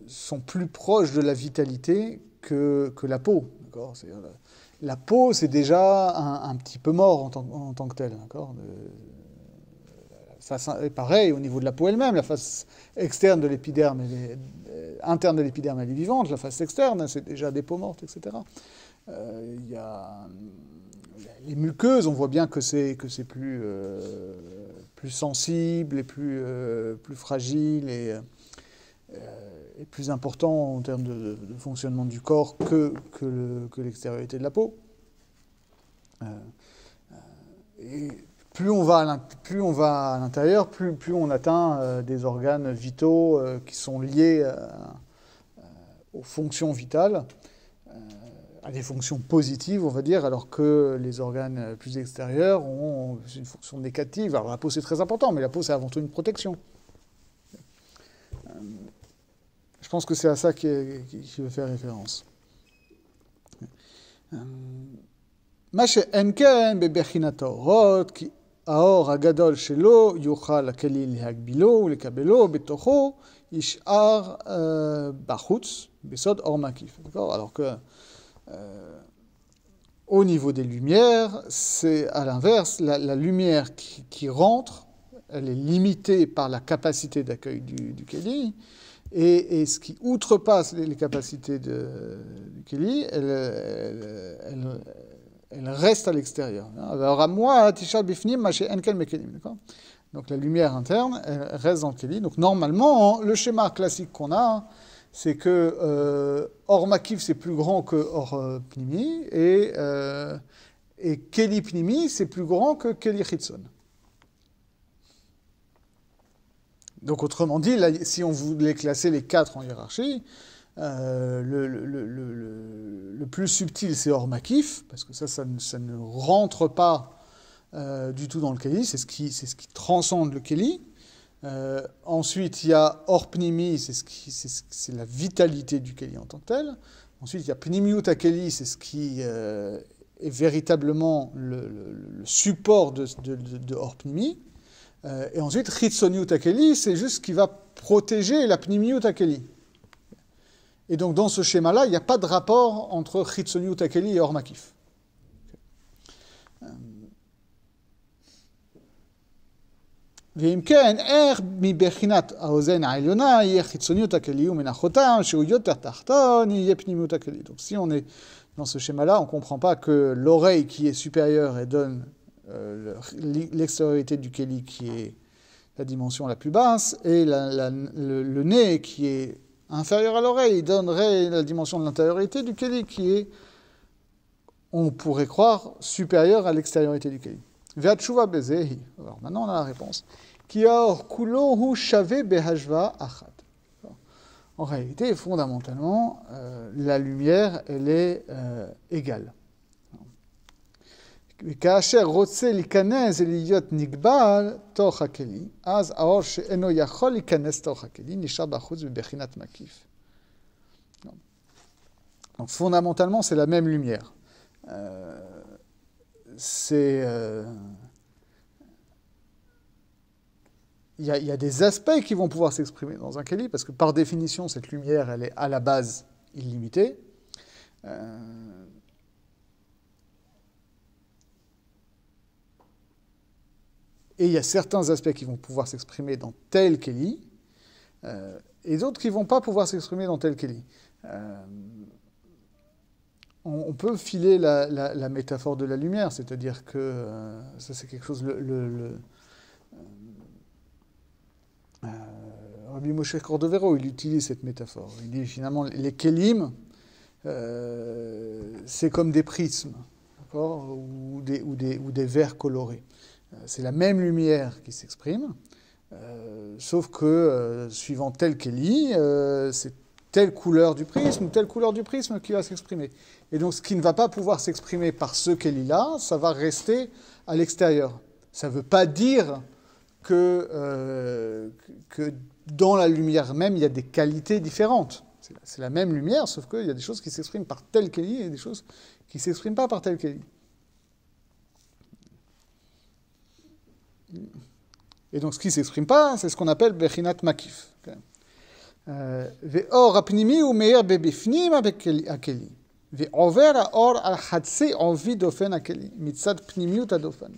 sont plus proches de la vitalité que la peau. D'accord ? La peau, c'est déjà un petit peu mort en tant que tel. D'accord ? Et pareil, au niveau de la peau elle-même, la face externe de l'épiderme, interne de l'épiderme, elle est vivante, la face externe, c'est déjà des peaux mortes, etc. Il y a les muqueuses, on voit bien que c'est plus sensible et plus fragile et plus important en termes de fonctionnement du corps que l'extériorité de la peau. Et plus on va à l'intérieur, plus on atteint des organes vitaux qui sont liés aux fonctions vitales, à des fonctions positives, on va dire, alors que les organes plus extérieurs ont une fonction négative. Alors la peau, c'est très important, mais la peau, c'est avant tout une protection. Je pense que c'est à ça qu'il veut faire référence. מה שאין כן בבחינת האורות, כי האור הגדול שלו יוכל הכלי להגבילו ולקבלו בתוכו, ישאר בחוץ, בסוד אור מקיף. Alors que au niveau des lumières, c'est à l'inverse, la lumière qui rentre, elle est limitée par la capacité d'accueil du Keli, et ce qui outrepasse les capacités du Keli, elle reste à l'extérieur. Donc la lumière interne, elle reste dans le Keli. Donc normalement, le schéma classique qu'on a, c'est que Or Makif c'est plus grand que Or Pnimi, et Keli Pnimi c'est plus grand que Keli Chitzon. Donc autrement dit, là, si on voulait classer les quatre en hiérarchie, le plus subtil c'est Or Makif, parce que ça ne rentre pas du tout dans le Keli, c'est ce qui transcende le Keli. Ensuite, il y a Or Pnimi, c'est la vitalité du Keli en tant que tel. Ensuite, il y a Pnimiut HaKeli, c'est ce qui est véritablement le support de Or Pnimi. Et ensuite, Chitzoniut HaKeli, c'est juste ce qui va protéger la Pnimiut HaKeli. Et donc, dans ce schéma-là, il n'y a pas de rapport entre Chitzoniut HaKeli et Or Makif. ואם כן, איך מבחינת האוזן העליונה יהיה חיצוניות הכלי ומנחותם, שהוא יותר תחתון, יהיה פנימיות הכלי. Donc si on est dans ce schéma-là, on ne comprend pas que l'oreille qui est supérieure et donne l'extériorité du keli qui est la dimension la plus basse, et le nez qui est inférieur à l'oreille donnerait la dimension de l'intériorité du keli qui est, on pourrait croire, supérieure à l'extériorité du keli. והתשובה בזה היא, alors maintenant on a la réponse, כי האור כולו הוא שווה בהשוואה אחת. En réalité, fondamentalement, la lumière, elle est égale. וכאשר רוצה להיכנס ולהיות נגבל תוך הכלי, אז האור שאינו יכול להיכנס תוך הכלי נשאר בחוץ בבחינת מקיף. Donc fondamentalement, c'est la même lumière. Il y a des aspects qui vont pouvoir s'exprimer dans un keli, parce que par définition, cette lumière, elle est à la base illimitée. Et il y a certains aspects qui vont pouvoir s'exprimer dans tel keli, et d'autres qui ne vont pas pouvoir s'exprimer dans tel keli. On peut filer la métaphore de la lumière, c'est-à-dire que ça c'est quelque chose... Rabbi Moshe Cordovero, il utilise cette métaphore. Il dit finalement, les kélim, c'est comme des prismes, d'accord, ou des verres colorés. C'est la même lumière qui s'exprime, sauf que suivant tel kéli, c'est telle couleur du prisme ou telle couleur du prisme qui va s'exprimer. Et donc ce qui ne va pas pouvoir s'exprimer par ce kéli-là, ça va rester à l'extérieur. Ça ne veut pas dire que dans la lumière même, il y a des qualités différentes. C'est la même lumière, sauf qu'il y a des choses qui s'expriment par tel Keli et des choses qui ne s'expriment pas par tel Keli. Et donc ce qui ne s'exprime pas, c'est ce qu'on appelle Bechinat Makif. Ve'or apnimi ou meir bebifnim akeli. Ve'over ha'or al chatsi envi dofen akeli. Mitzad pnimiut adofen.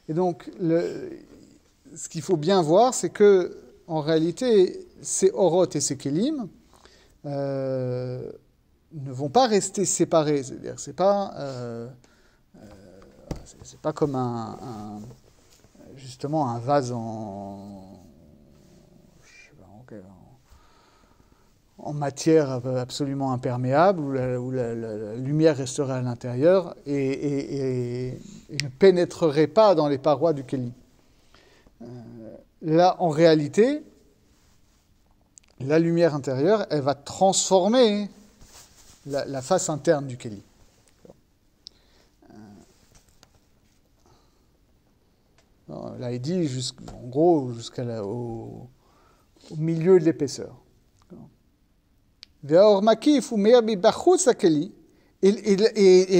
Et donc, ce qu'il faut bien voir, c'est que en réalité, ces orot et ces kelim ne vont pas rester séparés. C'est-à-dire que c'est pas comme justement un vase en matière absolument imperméable, où la lumière resterait à l'intérieur et ne pénétrerait pas dans les parois du Keli. Là, en réalité, la lumière intérieure, elle va transformer la face interne du Keli. Là, il dit, en gros, au milieu de l'épaisseur. Et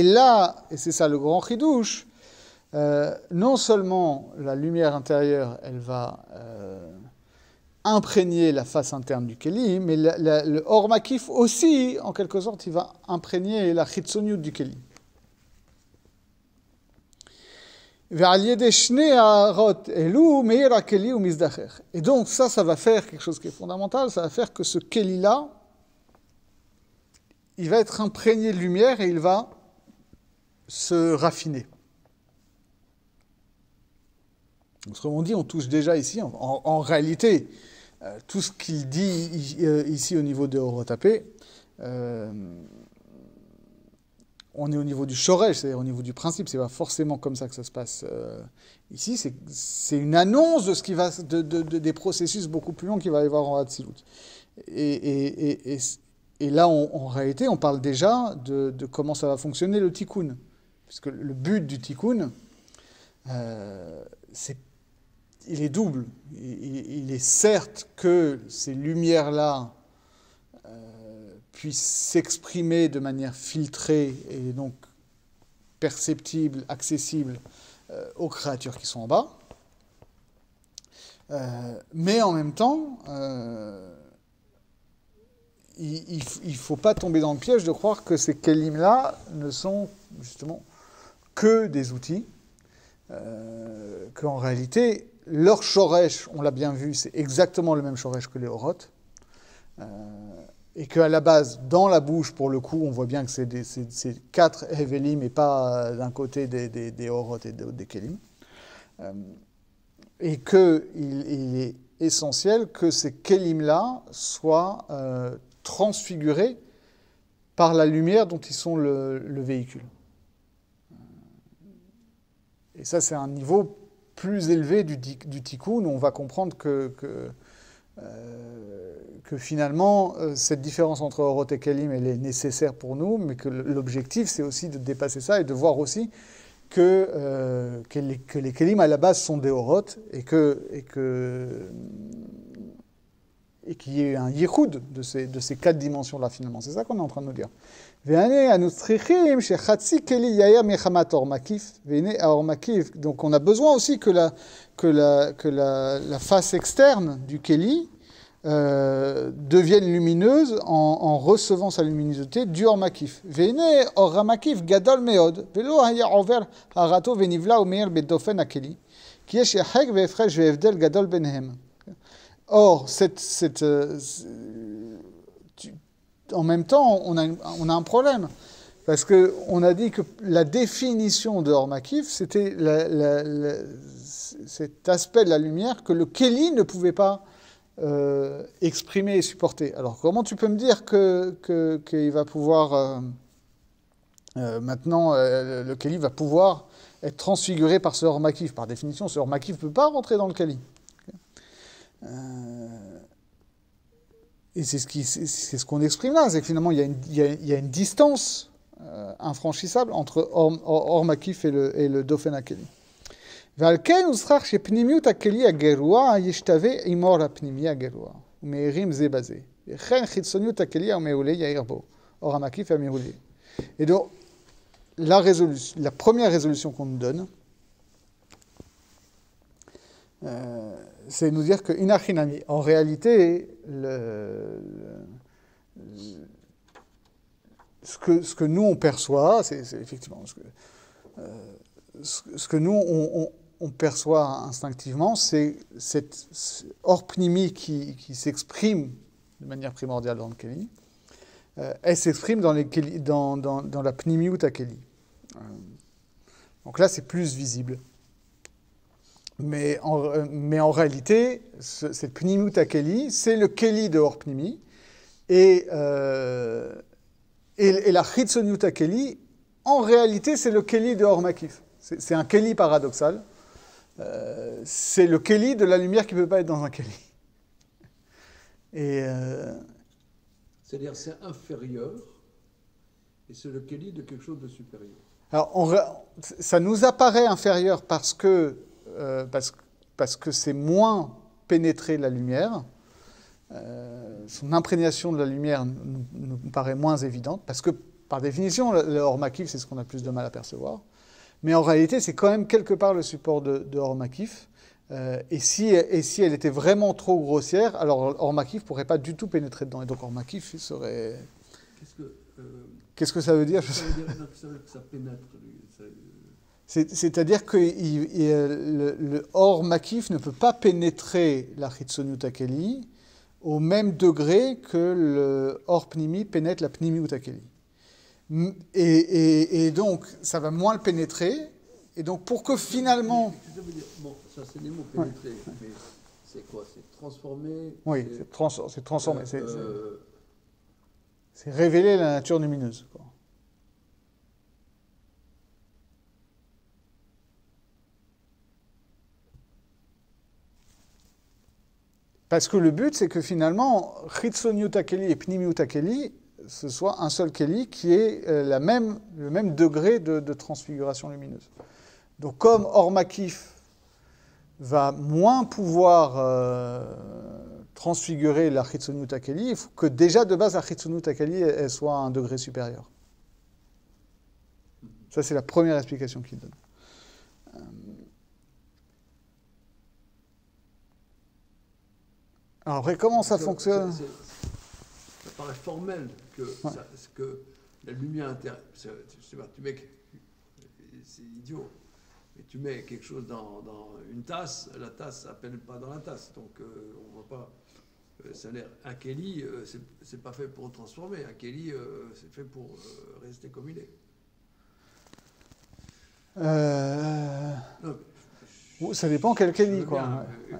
là, et c'est ça le grand chidouche, non seulement la lumière intérieure, elle va imprégner la face interne du Keli, mais le Or Makif aussi, en quelque sorte, il va imprégner la Chitsoniut du Keli. Et donc ça va faire quelque chose qui est fondamental, ça va faire que ce Keli-là, il va être imprégné de lumière et il va se raffiner. Autrement dit, on touche déjà ici, en réalité, tout ce qu'il dit ici au niveau de Horotapé, on est au niveau du shoresh, c'est-à-dire au niveau du principe, c'est pas forcément comme ça que ça se passe ici, c'est une annonce de ce qui va, des processus beaucoup plus longs qu'il va y avoir en Hatzilut. Et là, en réalité, on parle déjà de comment ça va fonctionner le tikkun. Puisque le but du tikkun, il est double. Il est certes que ces lumières-là puissent s'exprimer de manière filtrée et donc perceptible, accessible aux créatures qui sont en bas. Mais en même temps, il ne faut pas tomber dans le piège de croire que ces kelim-là ne sont justement que des outils, qu'en réalité, leur shoresh, on l'a bien vu, c'est exactement le même shoresh que les orot, et qu'à la base, dans la bouche, pour le coup, on voit bien que c'est 4 hevelim et pas d'un côté des orot et des kelim, et qu'il est essentiel que ces kelim-là soient transfigurés par la lumière dont ils sont le véhicule. Et ça, c'est un niveau plus élevé du tikkun, où on va comprendre que finalement, cette différence entre orot et kelim, elle est nécessaire pour nous, mais que l'objectif, c'est aussi de dépasser ça et de voir aussi que les kelim, à la base, sont des orot, et qu'il y ait un yichud de ces 4 dimensions-là, finalement. C'est ça qu'on est en train de nous dire. Donc on a besoin aussi que la face externe du Keli devienne lumineuse en recevant sa luminosité du Or Makif. Veine Or Makif gadol meod, velo haya over harato venivla umeir bedofen akeli, ki yesh yachek ve'efresh ve'evdel gadol benhem. Or, en même temps, on a un problème. Parce qu'on a dit que la définition de Or Makif, c'était cet aspect de la lumière que le Keli ne pouvait pas exprimer et supporter. Alors, comment tu peux me dire qu'il va pouvoir... maintenant, le Keli va pouvoir être transfiguré par ce Or Makif. Par définition, ce Or Makif ne peut pas rentrer dans le Keli. Et c'est ce qu'on exprime là, c'est que finalement il y a une distance infranchissable entre Or Makif et le Dofen Akeli. Valken usrach shepnimiut akeli agerua yishtave imor apnimi agerua umeirim ze baze וכן חיצוניות הכלי המעולה יאיר בו, אור המקיף והמעולה. Et donc, la première résolution qu'on nous donne, c'est nous dire que inachinami, en réalité, ce que nous on perçoit, c'est effectivement ce que nous on perçoit instinctivement, c'est cette hors pnimi qui s'exprime de manière primordiale dans le Keli. Elle s'exprime dans la pnimiut à Keli. Donc là, c'est plus visible. Mais en réalité, cette pnimiut à Keli, c'est le Keli de hors pnimi. Et la chitzoniut à Keli, en réalité, c'est le Keli de hors makif. C'est un Keli paradoxal. C'est le Keli de la lumière qui ne peut pas être dans un Keli. C'est-à-dire c'est inférieur et c'est le Keli de quelque chose de supérieur. Alors, ça nous apparaît inférieur parce que c'est moins pénétré la lumière. Son imprégnation de la lumière nous paraît moins évidente, parce que, par définition, le hors makif, c'est ce qu'on a plus de mal à percevoir. Mais en réalité, c'est quand même quelque part le support de hors makif. Et si elle était vraiment trop grossière, alors hors makif ne pourrait pas du tout pénétrer dedans. Et donc hors makif serait... Qu'est-ce que ça veut dire? Ça veut dire que ça pénètre. C'est-à-dire que le hors makif ne peut pas pénétrer la chitzoniut hakeli au même degré que le hors pnimi pénètre la pnimiut hakeli. Et donc, ça va moins le pénétrer. Et donc, pour que finalement... Ça veut dire, bon, ça c'est les mots pénétrer, mais c'est quoi? C'est transformer? Oui, c'est transformer. C'est révéler la nature lumineuse, quoi. Parce que le but, c'est que finalement, chitzoniut hakeli et pnimiut hakeli, ce soit un seul keli qui ait le même degré de transfiguration lumineuse. Donc comme hors makif va moins pouvoir transfigurer la chitzoniut hakeli, il faut que déjà de base la chitzoniut hakeli elle soit à un degré supérieur. Ça c'est la première explication qu'il donne. Alors après, comment ça fonctionne? Ça paraît formel que la lumière intérieure... Je sais pas, tu mets... C'est idiot. Mais tu mets quelque chose dans une tasse, la tasse s'appelle pas dans la tasse. Donc on voit pas... ça a l'air... Un Keli, c'est pas fait pour transformer. Un Keli, c'est fait pour rester comme il est. Non, ça dépend quel Keli, quoi. Bien, ouais.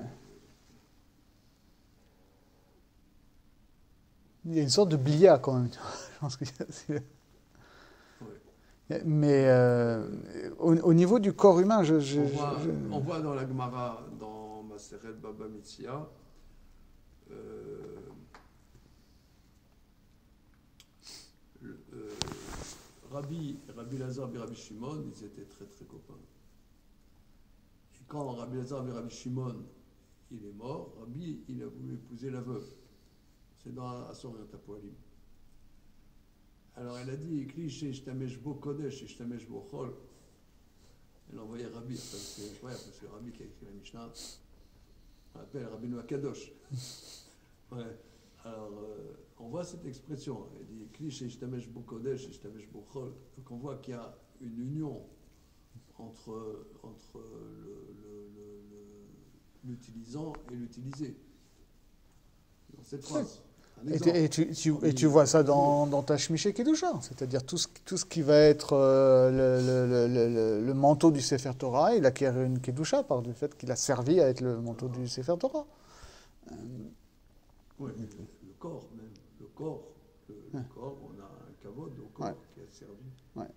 Il y a une sorte de blia quand même. Je pense qu'il y a... Mais au niveau du corps humain, on voit dans la Gemara, dans Maseret Baba Metzia, Rabbi Lazar et Rabbi Shimon, ils étaient très très copains. Et quand Rabbi Lazar et Rabbi Shimon, il est mort, Rabbi, il a voulu épouser la veuve. C'est dans Asor Tapoalim. Alors elle a dit, Kliché, Shtamesh Bo Kodesh, Shtamesh Bo Chol. Elle a envoyé Rabbi, c'est incroyable, parce que Rabbi qui a écrit la Mishnah, on l'appelle Rabbi Noah Kadosh. Ouais. Alors, on voit cette expression, elle dit, Kliché, Shtamesh Bo Kodesh, Shtamesh Bo Chol. Donc on voit qu'il y a une union entre l'utilisant et l'utilisé. Dans cette phrase. Et tu vois ça dans ta Shmiché Kedusha, c'est-à-dire tout ce qui va être le manteau du Sefer Torah, il acquiert une Kedusha par le fait qu'il a servi à être le manteau du Sefer Torah. Oui, le corps même, le corps, on a un kavod au corps qui a servi. Ouais.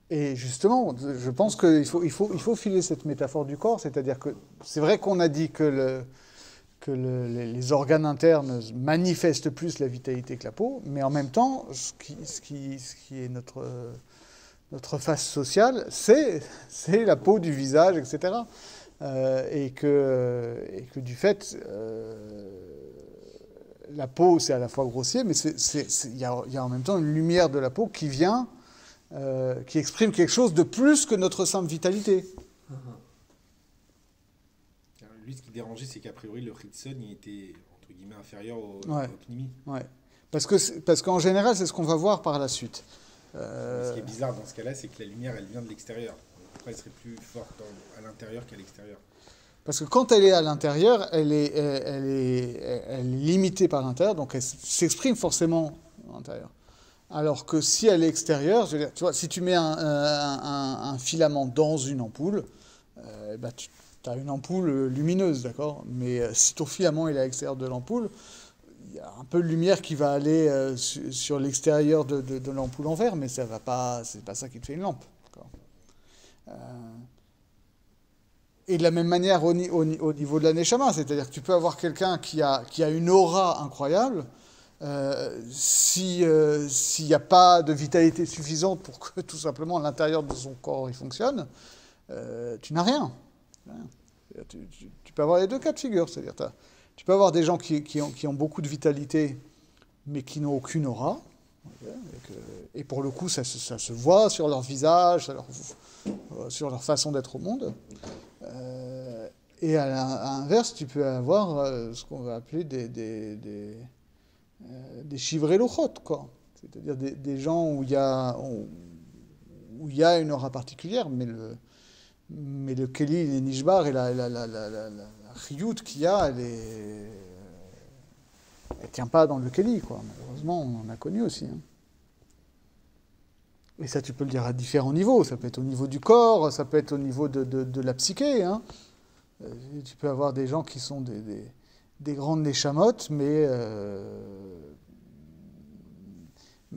Et justement, je pense qu'il faut filer cette métaphore du corps, c'est-à-dire que c'est vrai qu'on a dit que les organes internes manifestent plus la vitalité que la peau, mais en même temps, ce qui est notre face sociale, c'est la peau du visage, etc. Et que du fait, la peau, c'est à la fois grossier, mais il y a en même temps une lumière de la peau qui vient, qui exprime quelque chose de plus que notre simple vitalité. Alors, lui, ce qui dérangeait, c'est qu'a priori, le Ritson, il était, entre guillemets, inférieur Ouais. au Pnimi. Ouais. Parce qu'en général, c'est ce qu'on va voir par la suite. Ce qui est bizarre dans ce cas-là, c'est que la lumière, elle vient de l'extérieur. Donc, pourquoi elle serait plus forte à l'intérieur qu'à l'extérieur? Parce que quand elle est à l'intérieur, elle est limitée par l'intérieur, donc elle s'exprime forcément à l'intérieur. Alors que si elle est extérieure, je veux dire, tu vois, si tu mets un filament dans une ampoule, bah, tu as une ampoule lumineuse, d'accord? Mais si ton filament est à l'extérieur de l'ampoule, il y a un peu de lumière qui va aller sur l'extérieur de l'ampoule en verre, mais ça va pas, c'est pas ça qui te fait une lampe. D'accord. Et de la même manière au niveau de la neshama, c'est-à-dire que tu peux avoir quelqu'un qui a une aura incroyable, s'il n'y a pas de vitalité suffisante pour que tout simplement l'intérieur de son corps il fonctionne, tu n'as rien. Tu peux avoir les deux cas de figure, c'est-à-dire tu peux avoir des gens qui ont beaucoup de vitalité mais qui n'ont aucune aura, et pour le coup ça se voit sur leur visage, sur leur façon d'être au monde. Et à l'inverse, tu peux avoir ce qu'on va appeler des chivrés lochot, quoi. C'est-à-dire des gens où il y a une aura particulière, mais le keli, les nishbar et la chiyut qu'il y a, elle tient pas dans le keli, quoi. Malheureusement, on en a connu aussi. Hein. Et ça, tu peux le dire à différents niveaux. Ça peut être au niveau du corps, ça peut être au niveau de la psyché. Hein. Tu peux avoir des gens qui sont des grandes neshamot, mais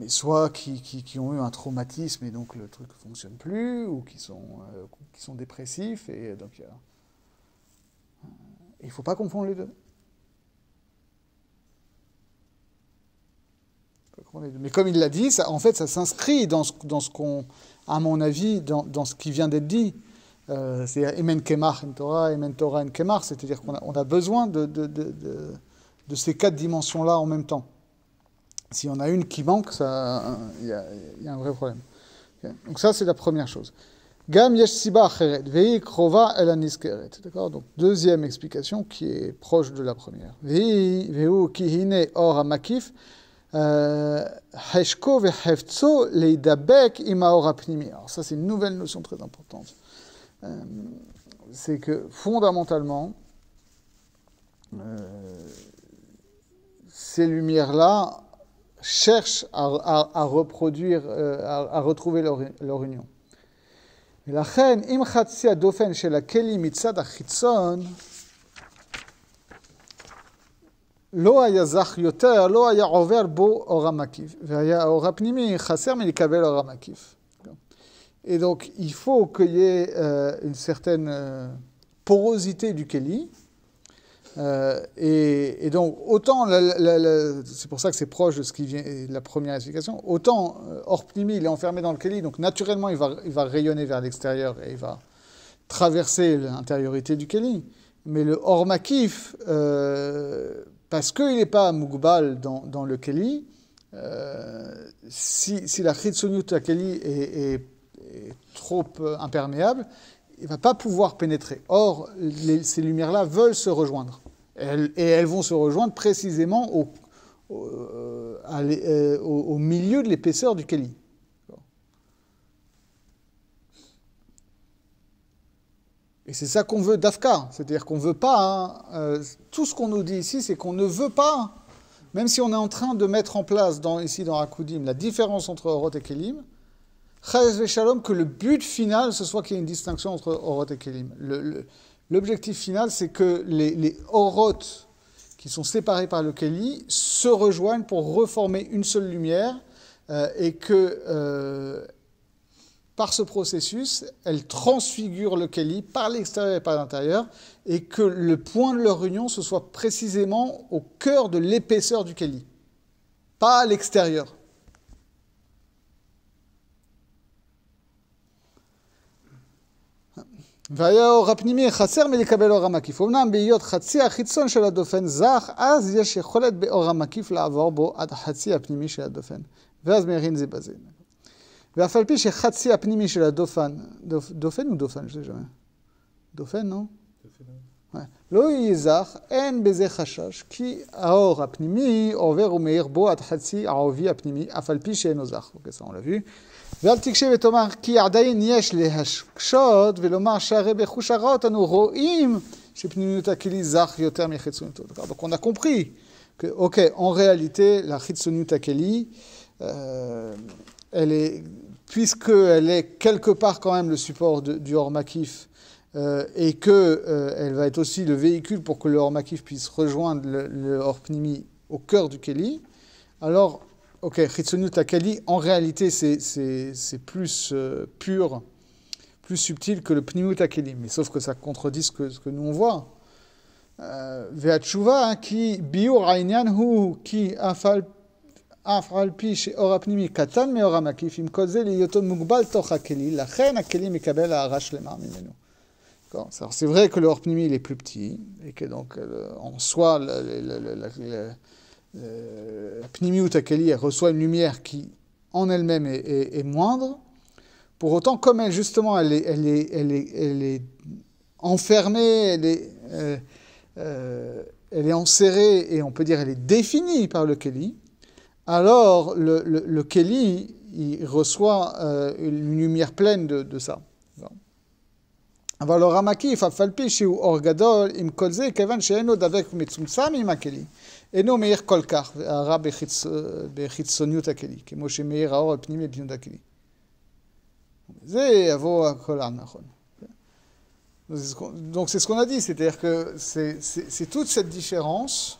soit qui ont eu un traumatisme et donc le truc ne fonctionne plus, ou qui sont dépressifs. Et donc, il ne faut pas confondre les deux. Mais comme il l'a dit, ça, en fait, ça s'inscrit dans ce qu'on, à mon avis, dans ce qui vient d'être dit. C'est Emen Kemach en Torah, Emen Torah en Kemach, c'est-à-dire qu'on a besoin de ces quatre dimensions-là en même temps. Si on a une qui manque, il y a un vrai problème. Okay. Donc ça, c'est la première chose. Gam yesh siba acheret, vei krova el aniskeret. D'accord. Donc deuxième explication qui est proche de la première. Veu ki hine or hamakif. Heshko vehefzo leidabek ima or hapnimi. Alors ça, c'est une nouvelle notion très importante. C'est que fondamentalement, ces lumières-là cherchent à reproduire, à retrouver leur union. ולכן, אם חצי הדופן של הכלי מצד החיצון לא היה זך יותר, לא היה עובר בו אור המקיף, והיה האור הפנימי חסר מלקבל אור המקיף. Et donc, il faut qu'il y ait une certaine porosité du keli. Et donc, autant, c'est pour ça que c'est proche de ce qui vient de la première explication, autant Or Pnimi, il est enfermé dans le keli, donc naturellement, il va rayonner vers l'extérieur et il va traverser l'intériorité du keli. Mais le Or Makif, parce qu'il n'est pas Mugbal dans le keli, si la Chitsoniut à keli est trop imperméable, il ne va pas pouvoir pénétrer. Or, ces lumières-là veulent se rejoindre. Et elles vont se rejoindre précisément au milieu de l'épaisseur du keli. Et c'est ça qu'on veut d'Afka. C'est-à-dire qu'on ne veut pas... tout ce qu'on nous dit ici, c'est qu'on ne veut pas, même si on est en train de mettre en place ici dans Hakudim la différence entre Orot et Kelim, Chayes Shalom, que le but final, ce soit qu'il y ait une distinction entre Orot et Kelim. L'objectif final, c'est que les Orot qui sont séparés par le Keli se rejoignent pour reformer une seule lumière et que par ce processus, elles transfigurent le Keli par l'extérieur et par l'intérieur et que le point de leur union, ce soit précisément au cœur de l'épaisseur du Keli, pas à l'extérieur. והיה האור הפנימי חסר מלקבל אור המקיף. אמנם בהיות חצי החיצון של הדופן זך, אז יש יכולת באור המקיף לעבור בו עד החצי הפנימי של הדופן. ואז מהירים זה בזה. ואף על פי שחצי הפנימי של הדופן, דופן או דופן? je sais jamais. דופן, לא? לא יהיה זך, אין בזה חשש, כי האור הפנימי עובר ומאיר בו עד חצי העובי הפנימי, אף על פי שאינו זך. אוקיי, ça on l'a vu. ואל תקשה ותאמר, כי עדיין יש להשקשות ולומר שהרי בחוש הרעות אנו רואים שפנימיות הכלי זך יותר מחיצוניותו. Donc on a compris que, ok, en réalité, la חיצוניות הכלי, elle est, puisqu'elle est quelque part quand même le support du Or Makif, et qu'elle va être aussi le véhicule pour que le Or Makif puisse rejoindre le Or Pnimi au cœur du Keli, alors, ok, Chitzoniut Akeli, en réalité, c'est plus pur, plus subtil que le Pnimiut Akeli, mais sauf que ça contredit ce que nous on voit. Ve'atshuva, qui biur ha'inyan hu, qui afal pi she'or ha'pnimi katan me'or ha'makif, im kol ze liyoto mugbal toch ha'keli, lachen ha'keli mikabel ha'ara shlema mimenu. Alors, c'est vrai que le Or Pnimi il est plus petit, et que donc, en soi, la Pnimiut Akeli, elle reçoit une lumière qui, en elle-même, est moindre. Pour autant, comme elle, justement, elle est enfermée, elle est enserrée, et on peut dire elle est définie par le Keli, alors le Keli, il reçoit une lumière pleine de ça. אבל אור המקיף, אף על פי שהוא אור גדול, עם כל זה, כיוון שאינו דבק ומצומצם עם הכלי, אינו מאיר כל כך, והרע בחיצוניות הכלי, כמו שמאיר האור הפנימי בפנימיות הכלי. זה יבוא הכל נכון. Donc c'est ce qu'on a dit, c'est-à-dire que c'est toute cette différence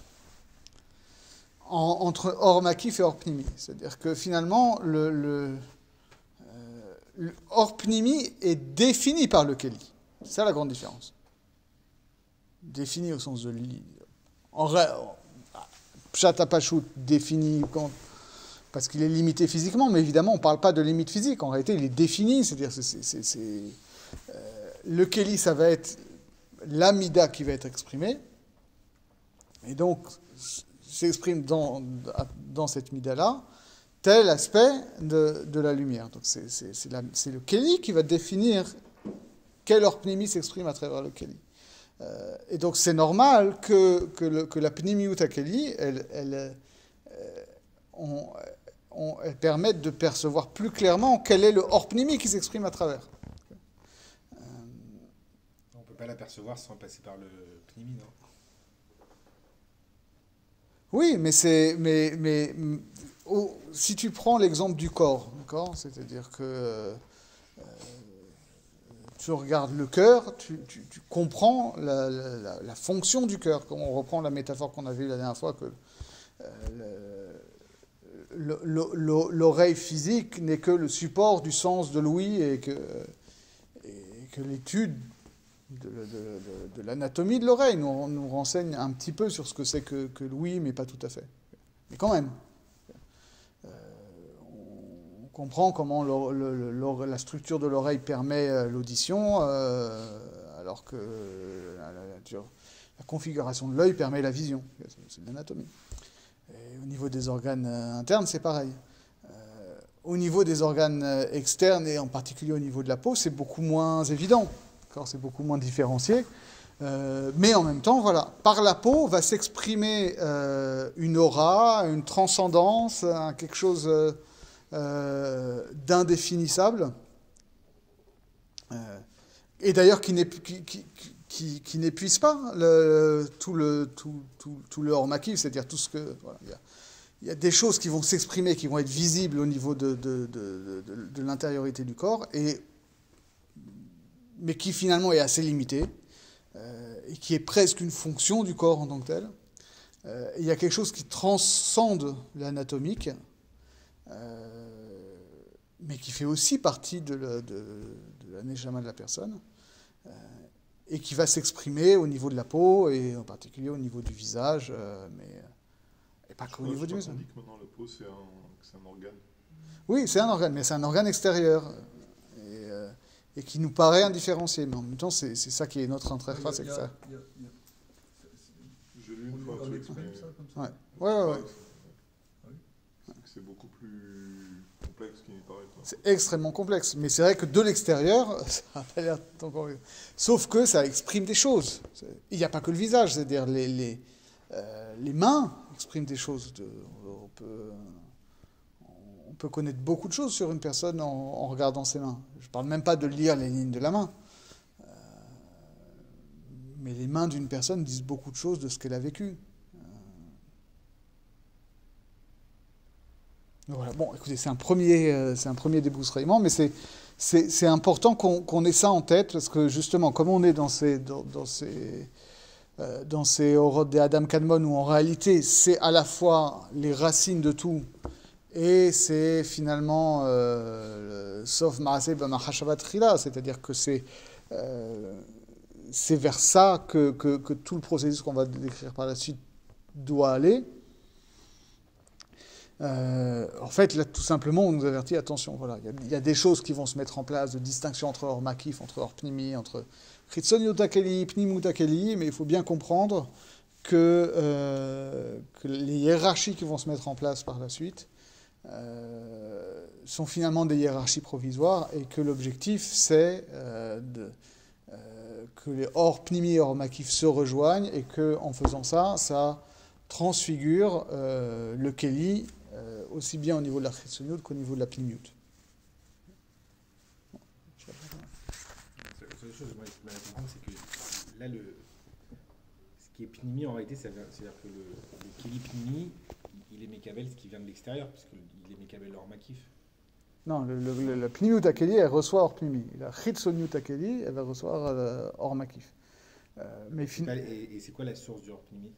entre Or Makif et Or Pnimi. C'est-à-dire que finalement, le Or Pnimi est défini par le Keli. C'est ça la grande différence. Défini au sens de en vrai, Pshat HaPashut défini parce qu'il est limité physiquement, mais évidemment on ne parle pas de limite physique. En réalité, il est défini, c'est-à-dire le Keli, ça va être l'amida qui va être exprimée, et donc s'exprime dans cette mida-là tel aspect de la lumière. Donc c'est le Keli qui va définir quel Or Pnimi s'exprime à travers le Keli. Et donc c'est normal que la Pnimiut Akeli, elle permette de percevoir plus clairement quel est le Or Pnimi qui s'exprime à travers. On ne peut pas l'apercevoir sans passer par le Pnimi, non? Oui, mais si tu prends l'exemple du corps, d'accord, c'est-à-dire que tu regardes le cœur, tu comprends la fonction du cœur. Quand on reprend la métaphore qu'on a vue la dernière fois, que l'oreille physique n'est que le support du sens de l'ouïe, et que l'étude de l'anatomie de l'oreille nous renseigne un petit peu sur ce que c'est que l'ouïe, mais pas tout à fait. Mais quand même. On comprend comment la structure de l'oreille permet l'audition, alors que la configuration de l'œil permet la vision. C'est de l'anatomie. Et au niveau des organes internes, c'est pareil. Au niveau des organes externes, et en particulier au niveau de la peau, c'est beaucoup moins évident. C'est beaucoup moins différencié. Mais en même temps, voilà, par la peau va s'exprimer une aura, une transcendance, quelque chose d'indéfinissable, et d'ailleurs qui n'épuise pas tout le Or Makif, c'est-à-dire tout ce que... Voilà, il y a des choses qui vont s'exprimer, qui vont être visibles au niveau de l'intériorité du corps, mais qui finalement est assez limitée, et qui est presque une fonction du corps en tant que tel. Il y a quelque chose qui transcende l'anatomique, mais qui fait aussi partie de la neshama de la personne, et qui va s'exprimer au niveau de la peau, et en particulier au niveau du visage, et pas qu'au niveau du visage. On dit que maintenant la peau, c'est un organe. Oui, c'est un organe, mais c'est un organe extérieur. et qui nous paraît indifférencié. Mais en même temps, c'est ça qui est notre interface avec ça. J'ai lu une fois un On truc, exprime mais- ça comme ça. Ouais. C'est beaucoup plus complexe qu'il n'y paraît. Quoi. C'est extrêmement complexe. Mais c'est vrai que de l'extérieur, ça n'a pas l'air tant complexe. Sauf que ça exprime des choses. Il n'y a pas que le visage, c'est-à-dire les mains expriment des choses. On peut connaître beaucoup de choses sur une personne en regardant ses mains. Je ne parle même pas de lire les lignes de la main. Mais les mains d'une personne disent beaucoup de choses de ce qu'elle a vécu. Voilà. Bon, écoutez, c'est un premier déboussoiement, mais c'est important qu'on ait ça en tête, parce que justement, comme on est dans ces Oroth de Adam Kadmon, où en réalité, c'est à la fois les racines de tout, et c'est finalement sauf Maaseh B'Machashavat Tchila, c'est-à-dire que c'est vers ça que tout le processus qu'on va décrire par la suite doit aller. En fait, là, tout simplement, on nous avertit, attention, voilà, il y a des choses qui vont se mettre en place, de distinction entre Or Makif, entre Or Pnimi, entre Chitzon Yotakeli, Pnim Utakeli, mais il faut bien comprendre que les hiérarchies qui vont se mettre en place par la suite sont finalement des hiérarchies provisoires, et que l'objectif, c'est que les Or Pnimi et Or Makif se rejoignent, et qu'en faisant ça, ça transfigure le Keli, aussi bien au niveau de la Chitzoniut qu'au niveau de la Pnimiut. La seule chose que je voulais comprendre, c'est que là, ce qui est Pnimi, en réalité, c'est-à-dire que le Keli Pnimi, il est Mekabel, ce qui vient de l'extérieur, puisqu'il est Mekabel Or Makif. Non, la Pnimiut Akeli, elle reçoit Or Pnimi. La Chitzoniut Akeli, elle va recevoir Or Makif. Mais Et c'est quoi la source du Or Pnimi?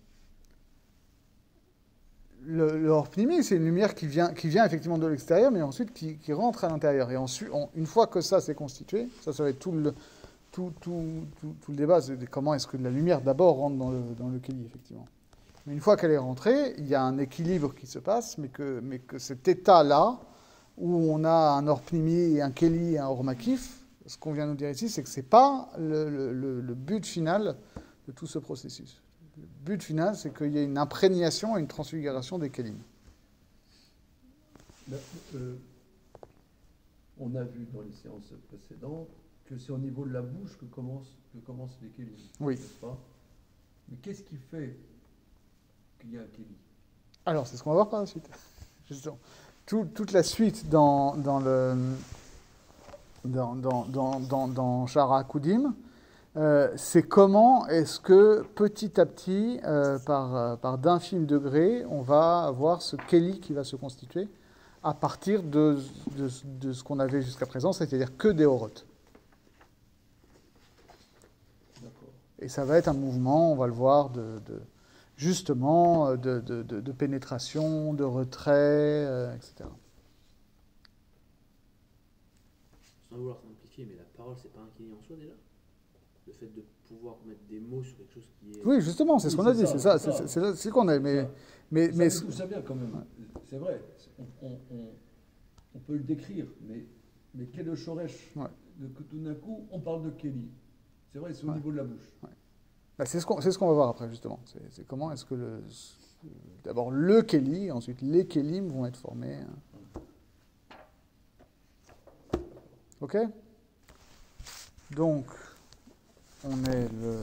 Le Or Pnimi, c'est une lumière qui vient effectivement de l'extérieur, mais ensuite qui rentre à l'intérieur. Et ensuite, une fois que ça s'est constitué, ça va être tout le débat, c'est comment est-ce que la lumière d'abord rentre dans le Keli, effectivement. Mais une fois qu'elle est rentrée, il y a un équilibre qui se passe, mais que cet état-là, où on a un Or Pnimi et un Keli et un Or Makif, ce qu'on vient nous dire ici, c'est que ce n'est pas le but final de tout ce processus. Le but final, c'est qu'il y ait une imprégnation et une transfiguration des Kelim. On a vu dans les séances précédentes que c'est au niveau de la bouche que commencent les Kelim. Oui. N'est-ce pas? Mais qu'est-ce qui fait qu'il y a un Keli? Alors, c'est ce qu'on va voir par la suite. Justement. Toute la suite dans Shara Akudim, c'est comment est-ce que petit à petit, par d'infimes degrés, on va avoir ce Keli qui va se constituer à partir de ce qu'on avait jusqu'à présent, c'est-à-dire que des Oroth. Et ça va être un mouvement, on va le voir, justement, de pénétration, de retrait, etc. Sans vouloir simplifier, mais la parole, c'est pas un Keli en soi déjà? Le fait de pouvoir mettre des mots sur quelque chose qui est... Oui, justement, c'est ce qu'on a dit, c'est ça, c'est ce qu'on a. Mais Tout ça bien quand même. C'est vrai, on peut le décrire, mais quel est le Shoresh? Ouais. Que tout d'un coup, on parle de Keli. C'est vrai, c'est au niveau de la bouche. Ouais. Bah, c'est ce qu'on va voir après, justement. C'est comment est-ce que d'abord le Keli, ensuite les Kelim vont être formés. Ok? Donc, on est le